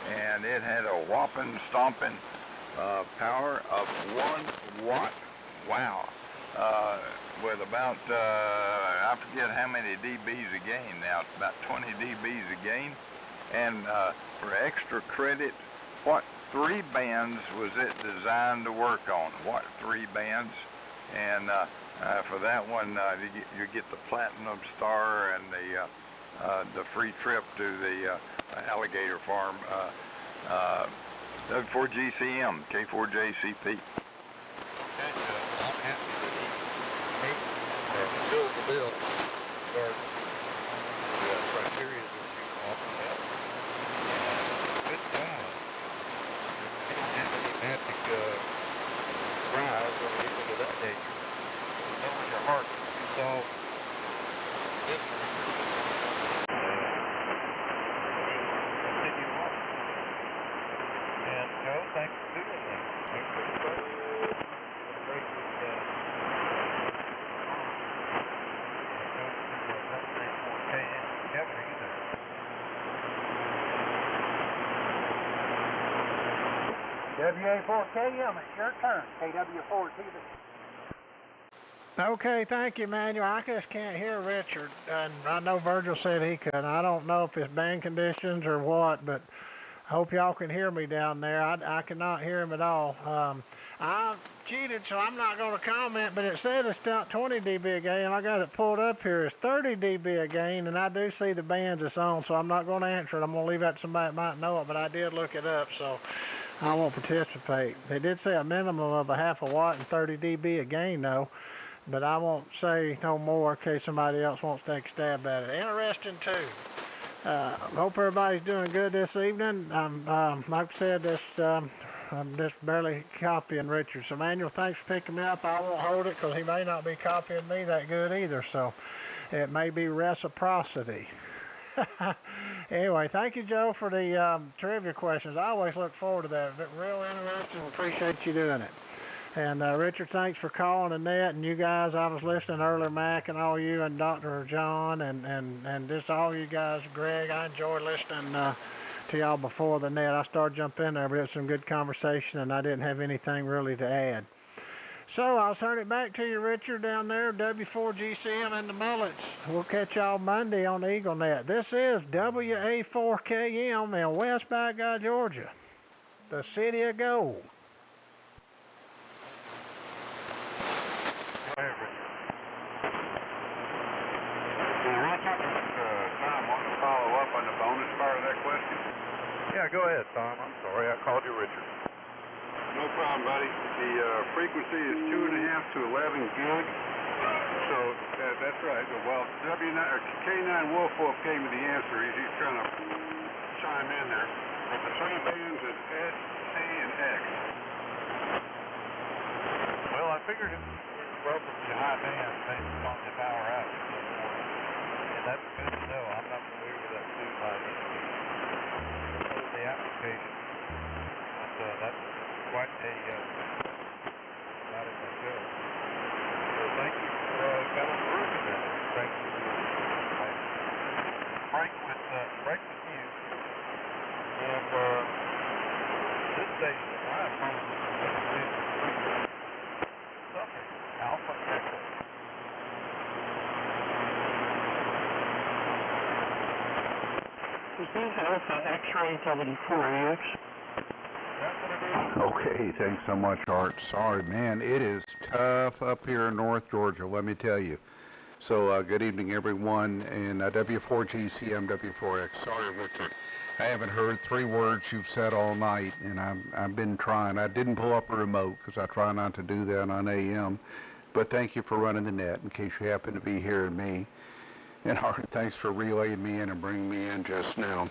and it had a whopping, stomping power of 1 watt. Wow. With about, I forget how many dBs a gain now, it's about 20 dBs a gain. And for extra credit, what 3 bands was it designed to work on? What 3 bands? And for that one, you get the platinum star and the free trip to the alligator farm. W4GCM, K4JCP. Okay, I'm happy that he filled the bill for the criteria that you offered up. Good job. You don't have any magic prize or anything of that nature. That was your heart. You saw mystery. Continue on. And Joe, thanks for doing that. Thanks for the service. Break with W4KM, it's your turn. KW4 TV. Okay, thank you, Manuel. I just can't hear Richard, and I know Virgil said he could. I don't know if it's band conditions or what, but I hope y'all can hear me down there. I cannot hear him at all. I cheated, so I'm not going to comment, but it said it's about 20 dB a gain, and I got it pulled up here. It's 30 dB a gain, and I do see the bands it's on, so I'm not going to answer it. I'm going to leave that to somebody that might know it, but I did look it up, so I won't participate. They did say a minimum of a half a watt and 30 dB a gain, though, but I won't say no more in case somebody else wants to take a stab at it. Interesting, too. Hope everybody's doing good this evening. Like I said, I'm just barely copying Richard. So, Manuel, thanks for picking me up. I won't hold it because he may not be copying me that good either. So, it may be reciprocity. Anyway, thank you, Joe, for the trivia questions. I always look forward to that. Real interesting. Appreciate you doing it. And Richard, thanks for calling Annette and you guys. I was listening earlier, Mac, and all you, and Dr. John, and just all you guys, Greg. I enjoyed listening to y'all before the net. I started jumping in there, but it was some good conversation, and I didn't have anything really to add. So I'll turn it back to you, Richard, down there, W4GCM and the Mullets. We'll catch y'all Monday on the Eagle Net. This is WA4KM in West Baghdad, Georgia, the city of gold. Tom, want to follow up on the bonus part of that question? Yeah, go ahead, Tom. I'm sorry. I called you Richard. No problem, buddy. The frequency is 2.5 to 11 gig. So that's right. Well, K9 Wolfwolf gave me the answer. He's trying to chime in there. But the three bands is S, C, and X. Well, I figured it was relatively high band based upon the power out. And that's good to know. I'm not familiar with that tune by any means. I know the application. But that's quite a not in myself. So thank you for kind of proving that. Thank you. Break with you. And this station, I apologize. Something. Alpha Echo. Is this Alpha X-Ray W4AX? Okay, thanks so much, Art. Sorry, man, it is tough up here in North Georgia, let me tell you. So, good evening, everyone, and W4GCM W4X. Sorry, Richard, I haven't heard 3 words you've said all night, and I've been trying. I didn't pull up a remote because I try not to do that on AM, but thank you for running the net in case you happen to be hearing me. And Art, thanks for relaying me in and bringing me in just now.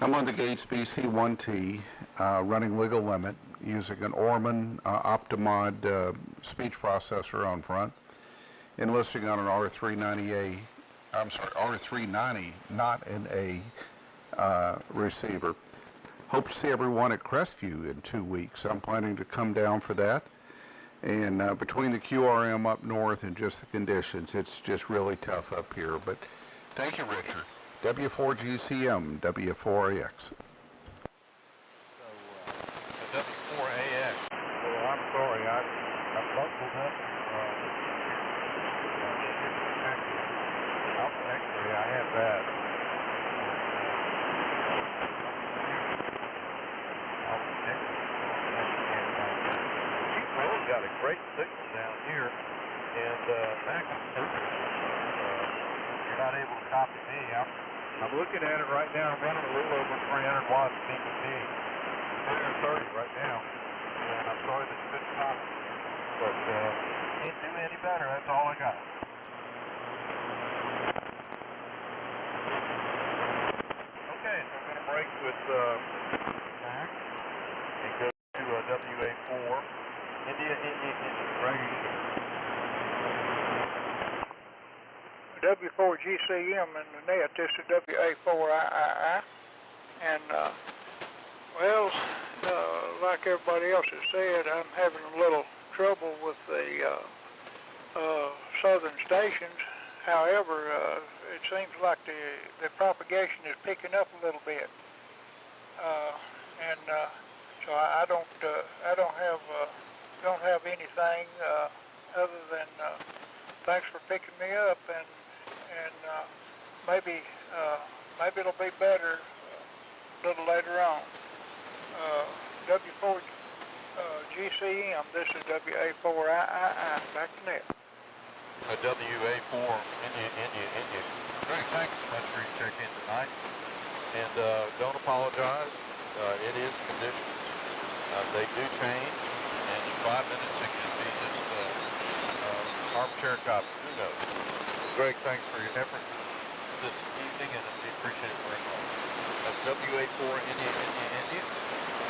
I'm on the Gates BC1T, running legal limit, using an Orman Optimod speech processor on front, and listening on an R390, not an A receiver. Hope to see everyone at Crestview in 2 weeks. I'm planning to come down for that. And between the QRM up north and just the conditions, it's just really tough up here. But thank you, Richard. W4GCM, W4AX. So, W4AX. Well, I'm sorry, I bungled up. Alpha X-Ray, I have that. Alpha X-Ray. You've really got a great signal down here, and Mac, you're not able to copy me. I'm looking at it right now. I'm running a little over 300 watts PPP. 330 right now. And I'm sorry that you couldn't copy. But can't do any better. That's all I got. Okay, so I'm going to break with Mac and go to WA4. India, right here. W4GCM in the net. This is WA4III. And, well, like everybody else has said, I'm having a little trouble with the southern stations. However, it seems like the propagation is picking up a little bit. So I don't have anything other than thanks for picking me up, and maybe it'll be better a little later on. W4GCM, this is WA4III, back to net. WA4, India. Great, thanks so much for your check-in tonight. And don't apologize. It is conditions. They do change, and in 5 minutes it could be just armchair copy. Who knows? Greg, thanks for your efforts this evening, and we appreciate it very much. That's WA4 India.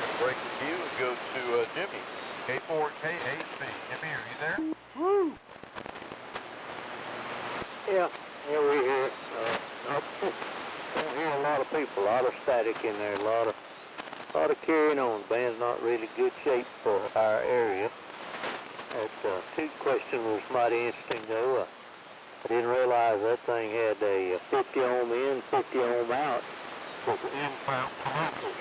We'll break with you and go to Jimmy, K4KHC. Jimmy, are you there? Woo! Yeah, we're here. Don't hear a lot of people, a lot of static in there, a lot of carrying on. The band's not really good shape for our area. That tooth question was mighty interesting, though. I didn't realize that thing had a 50 ohm in, 50 ohm out for the inbound commercials.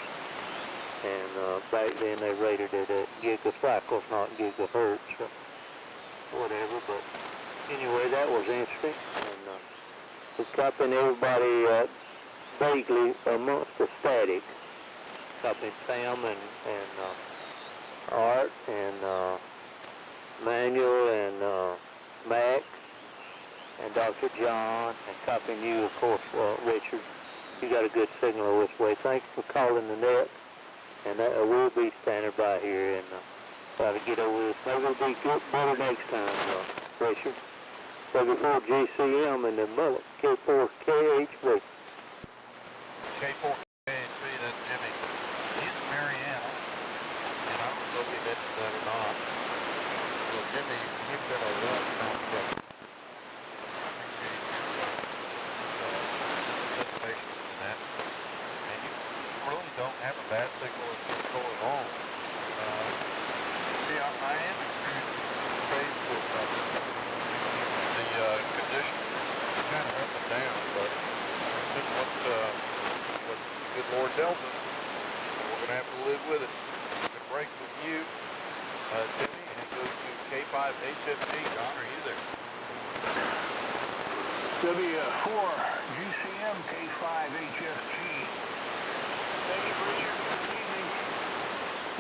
And back then they rated it at gigacycles, not gigahertz, or whatever. But anyway, that was interesting. And we're copying everybody vaguely amongst the static. Copying Sam and Art and Manuel and Max and Dr. John, and copying you, of course, Richard. You got a good signal this way. Thanks for calling the net, and we'll be standing by here and try to get over this. Maybe it'll be good, better next time, Richard. W4GCM and the Mullet K4KHV. K4KHV, that's Jimmy. He's in Mariana, and I don't know if he mentioned that or not. So Jimmy, you've been a real nice guy. Participation in that. And you really don't have a bad signal as you go along. See, I am faced with the conditions kind of up and down, but just what the good Lord tells us, we're going to have to live with it. We're going to break with you, Timmy, and go to K5HFG. John, are you there? W4GCM K5HFG. Thank you, Richard. Good evening.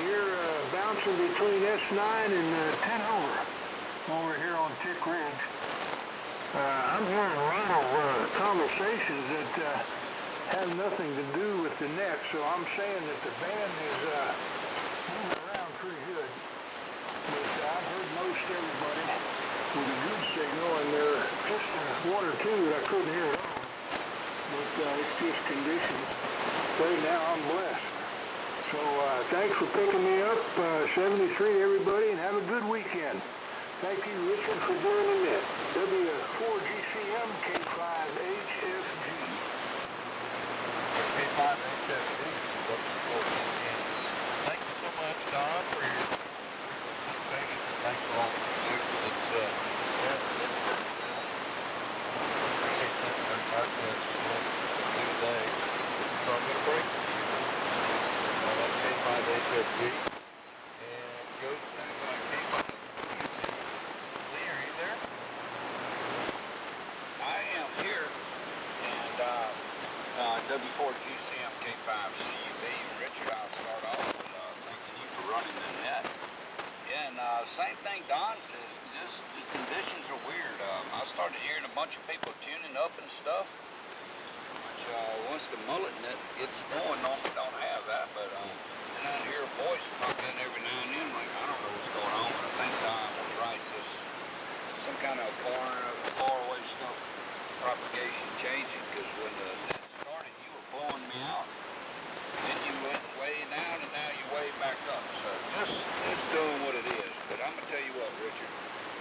You're bouncing between S9 and 10 over here on Tick Ridge. I'm hearing a lot of conversations that have nothing to do with the net, so I'm saying that the band is moving around pretty good. But I've heard most everybody with a good signal, and there are just one or two that I couldn't hear at all. But it's just conditions. Right now I'm blessed. So thanks for picking me up, 73 everybody, and have a good weekend. Thank you, Richard, for doing the net. W4GCM K5HFG. K5HFG. Thank you so much, Don, for your participation. Thanks for all that you do for this. Appreciate that very much. Today, so I'm going to break with you. That's K5HFG. And go to K5. W4GCM K5CUB. Richard, I'll start off with thanking you for running the net. Yeah, and same thing Don says, just the conditions are weird. I started hearing a bunch of people tuning up and stuff, which once the mullet net gets going, normally don't have that, but then I hear a voice pop in every now and then, like, I don't know what's going on, but I think Don was right, just some kind of faraway stuff propagation changing, because when the net blowing me out. Then you went way down, and now you're way back up. So just doing what it is. But I'm going to tell you what, Richard,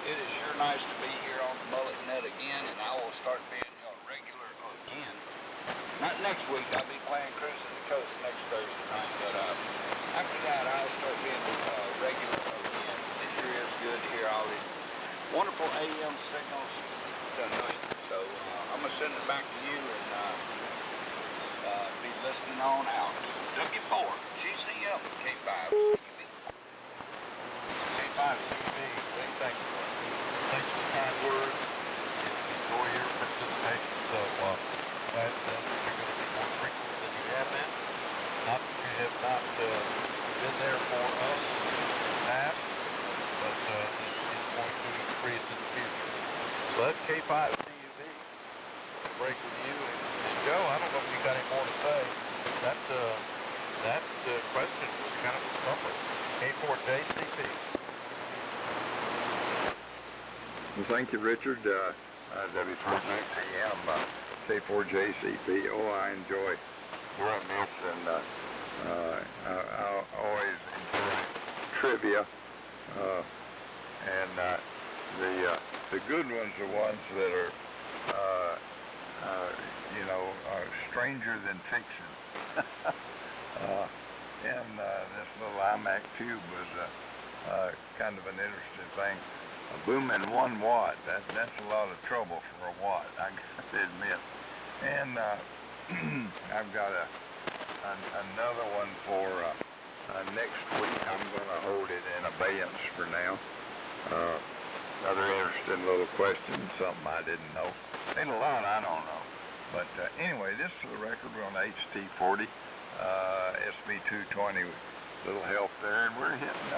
it is sure nice to be here on the Mullet net again, and I will start being regular again. Not next week. I'll be playing Cruise to the Coast next Thursday night, but after that, I'll start being regular again. It sure is good to hear all these wonderful AM signals tonight. So I'm going to send it back to you, and be listening on out. W4GCM K5 CUB. K5 CUB. Thanks for the kind words. Enjoy your participation. So glad that you're going to be more frequent than you have been. Not that you have not been there for us in the past, but this is going to increase in the future. So that's K5 CUB. Break with you. And Joe, I don't know if you got any more to say. That question was kind of a stumper. K4JCP. Well, thank you, Richard. W4GCM K4JCP. Oh, I enjoy doing this, and I always enjoy trivia. And the good ones are ones that are stranger than fiction. And this little iMac tube was kind of an interesting thing. A booming 1 watt. That's a lot of trouble for a watt, I got to admit. And I've got another one for next week. I'm going to hold it in abeyance for now. Another interesting little question, something I didn't know. Ain't a lot I don't know. But anyway, this is the record. We're on HT40, SB220, little help there, and we're hitting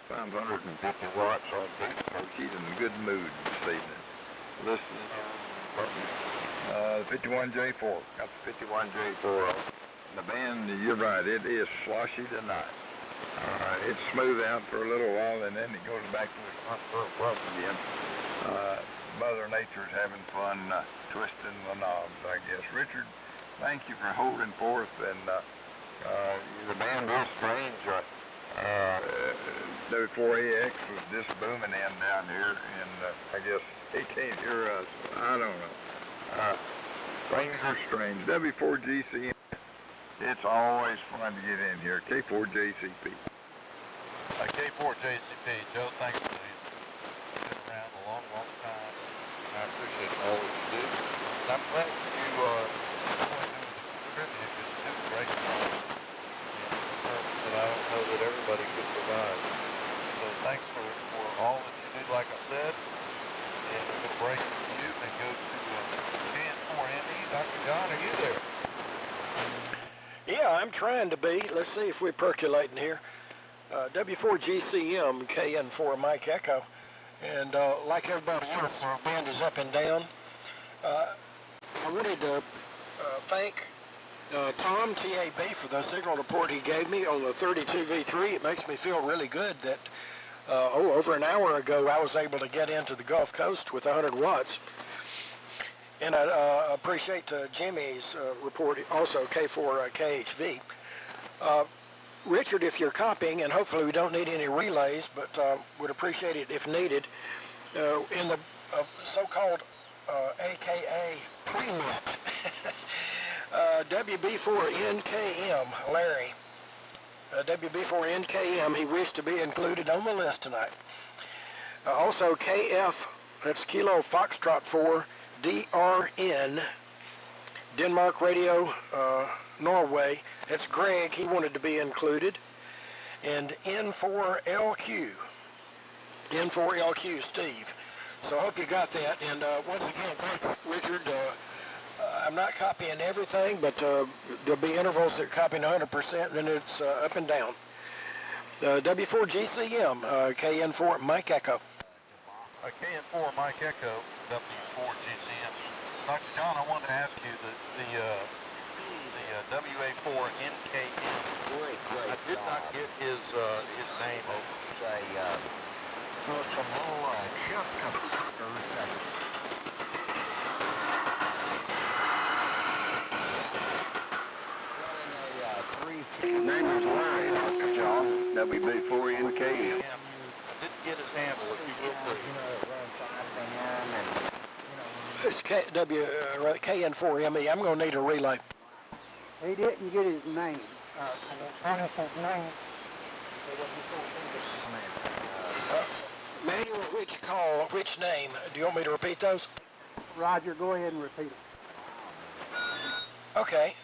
550 watts on beat. We're keeping in a good mood this evening. Listening to 51J4. Got the 51J4 on. The band, you're right, it is sloshy tonight. It's smooth out for a little while, and then it goes back to the front again. Mother Nature's having fun twisting the knobs, I guess. Richard, thank you for holding forth, and the band is strange. W4AX was just booming in down here, and I guess he can't hear us. I don't know. Things are strange. W4GCM, it's always fun to get in here. K4JCP. K4JCP, Joe, thanks for you. You've been around a long, long time. I appreciate all that you do. And I'm glad you not only do the tribute, but you do a great job. That I don't know that everybody could provide. So thanks for all that you do, like I said. And we're going to break from you and go to KN4ME. Dr. John, are you there? Yeah, I'm trying to be. Let's see if we're percolating here. W4GCM, KN4 Mike Echo. And like everybody else, our band is up and down. I wanted to thank Tom, TAB, for the signal report he gave me on the 32V3. It makes me feel really good that over an hour ago I was able to get into the Gulf Coast with 100 watts. And I appreciate Jimmy's report, also K4KHV. Richard, if you're copying, and hopefully we don't need any relays, but would appreciate it if needed, in the so-called AKA pre-net, WB4NKM, Larry, WB4NKM, he wished to be included on the list tonight. Also KF, that's Kilo Foxtrot 4, DRN, Denmark Radio, Norway, that's Greg, he wanted to be included, and N4LQ, Steve. So I hope you got that, and once again, thank you, Richard. I'm not copying everything, but there'll be intervals that are copying 100%, and then it's up and down. W4GCM, KN4 Mike Echo. KN4 Mike Echo, W4GCM. Dr. John, I wanted to ask you the WA4NKM. I did not get his name. His name is Larry, Dr. John, WB4NKM. I didn't get his handle, if you will, please. It's KN4ME. I'm going to need a relay. He didn't get his name. His name. Manuel, which name? Do you want me to repeat those? Roger, go ahead and repeat them. Okay.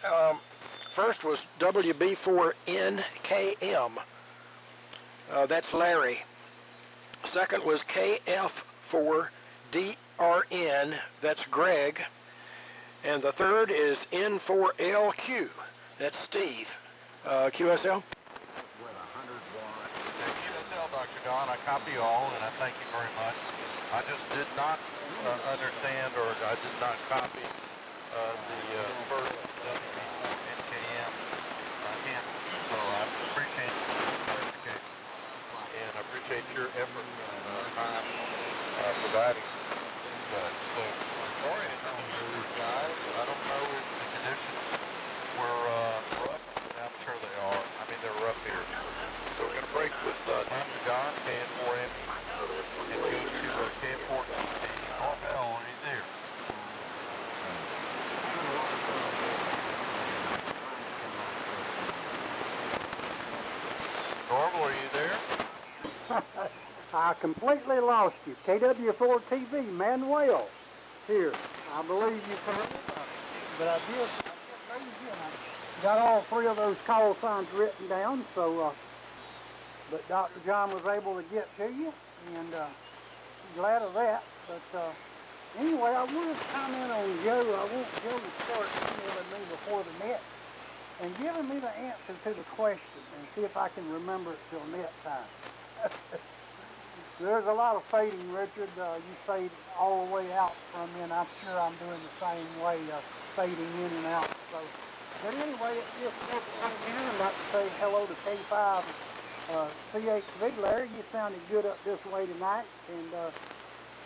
First was WB4NKM. That's Larry. Second was KF4DRN. That's Greg. And the third is N4LQ. That's Steve. QSL? Dr. Don, I copy all, and I thank you very much. I just did not understand, or I did not copy the first NKM handle. So I appreciate the clarification, and I appreciate your effort and time providing that. So, sorry to know these guys. I don't know if the conditions were rough. I'm sure they are. I mean, they're rough here. So we're going to break with Dr. John, KN4ME, and go to KN4GCM. Norvell, are you there? Norvell, are you there? I completely lost you. KW4TV, Manuel, here. I believe you heard it, but I did lose you. I got all three of those call signs written down, so... But Dr. John was able to get to you, and glad of that. But anyway, I want to comment on Joe. I want Joe to start emailing me before the net and giving me the answer to the question and see if I can remember it till net time. There's a lot of fading, Richard. You fade all the way out from me, and I'm sure I'm doing the same way, fading in and out. So, but anyway, just I'd like to say hello to K5. CHV, Larry, you sounded good up this way tonight, and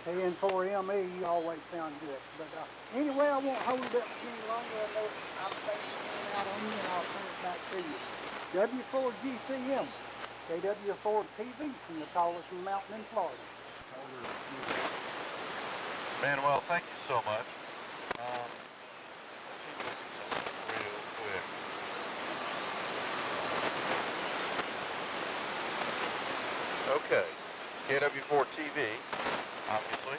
KN4ME always sound good. But anyway, I won't hold up any longer. I know I'm fading out on you, and I'll turn it back to you. W4GCM, KW4TV from the tallest mountain in Florida. Manuel, thank you so much. Let's see if we can do something real quick. Okay, KW4TV, obviously.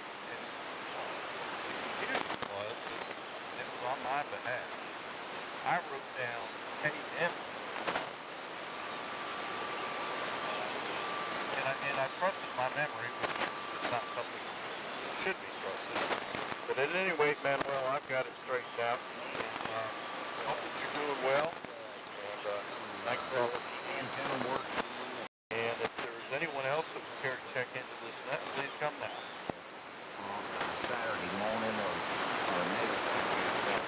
Here it was on my behalf. I wrote down KM. And I trusted my memory, which is not something that should be trusted. But at any rate, Manuel, I've got it straightened out. And hope that you're doing well. And thanks for all of the antenna work. And if there's anyone else that would care to check into this net, please come now. Saturday morning or next Saturday.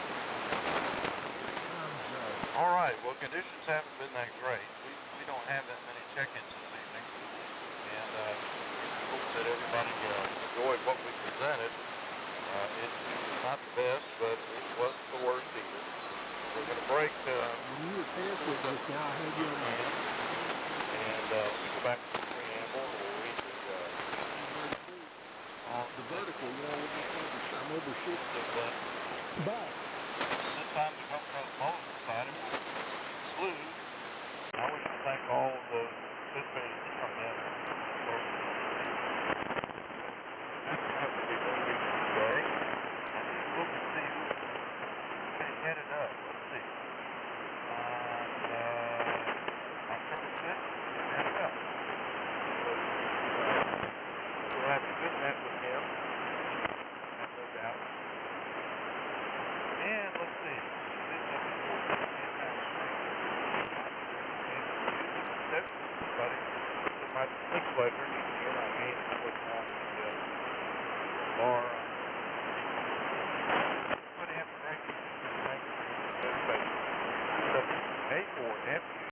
All right. Well, conditions haven't been that great. We don't have that many check-ins this evening. And hope that everybody enjoyed what we presented. It's not the best, but it wasn't the worst either. We're going to break. You were past with this now. I had you on my head. And we go back to the preamble, and we'll read the vertical, I'm overshooting. But this time we come across Mullet side, and we'll exclude. I wish to thank all of the participants from that. That's to be one week today. Look and see who's headed up. Let's see. October 6th, headed up. We'll have a good match with him. No doubt. And let's see. Buddy, it might be a pleasure. You're not me. I was on the bar. Put in for breaking. Thank you. A4F.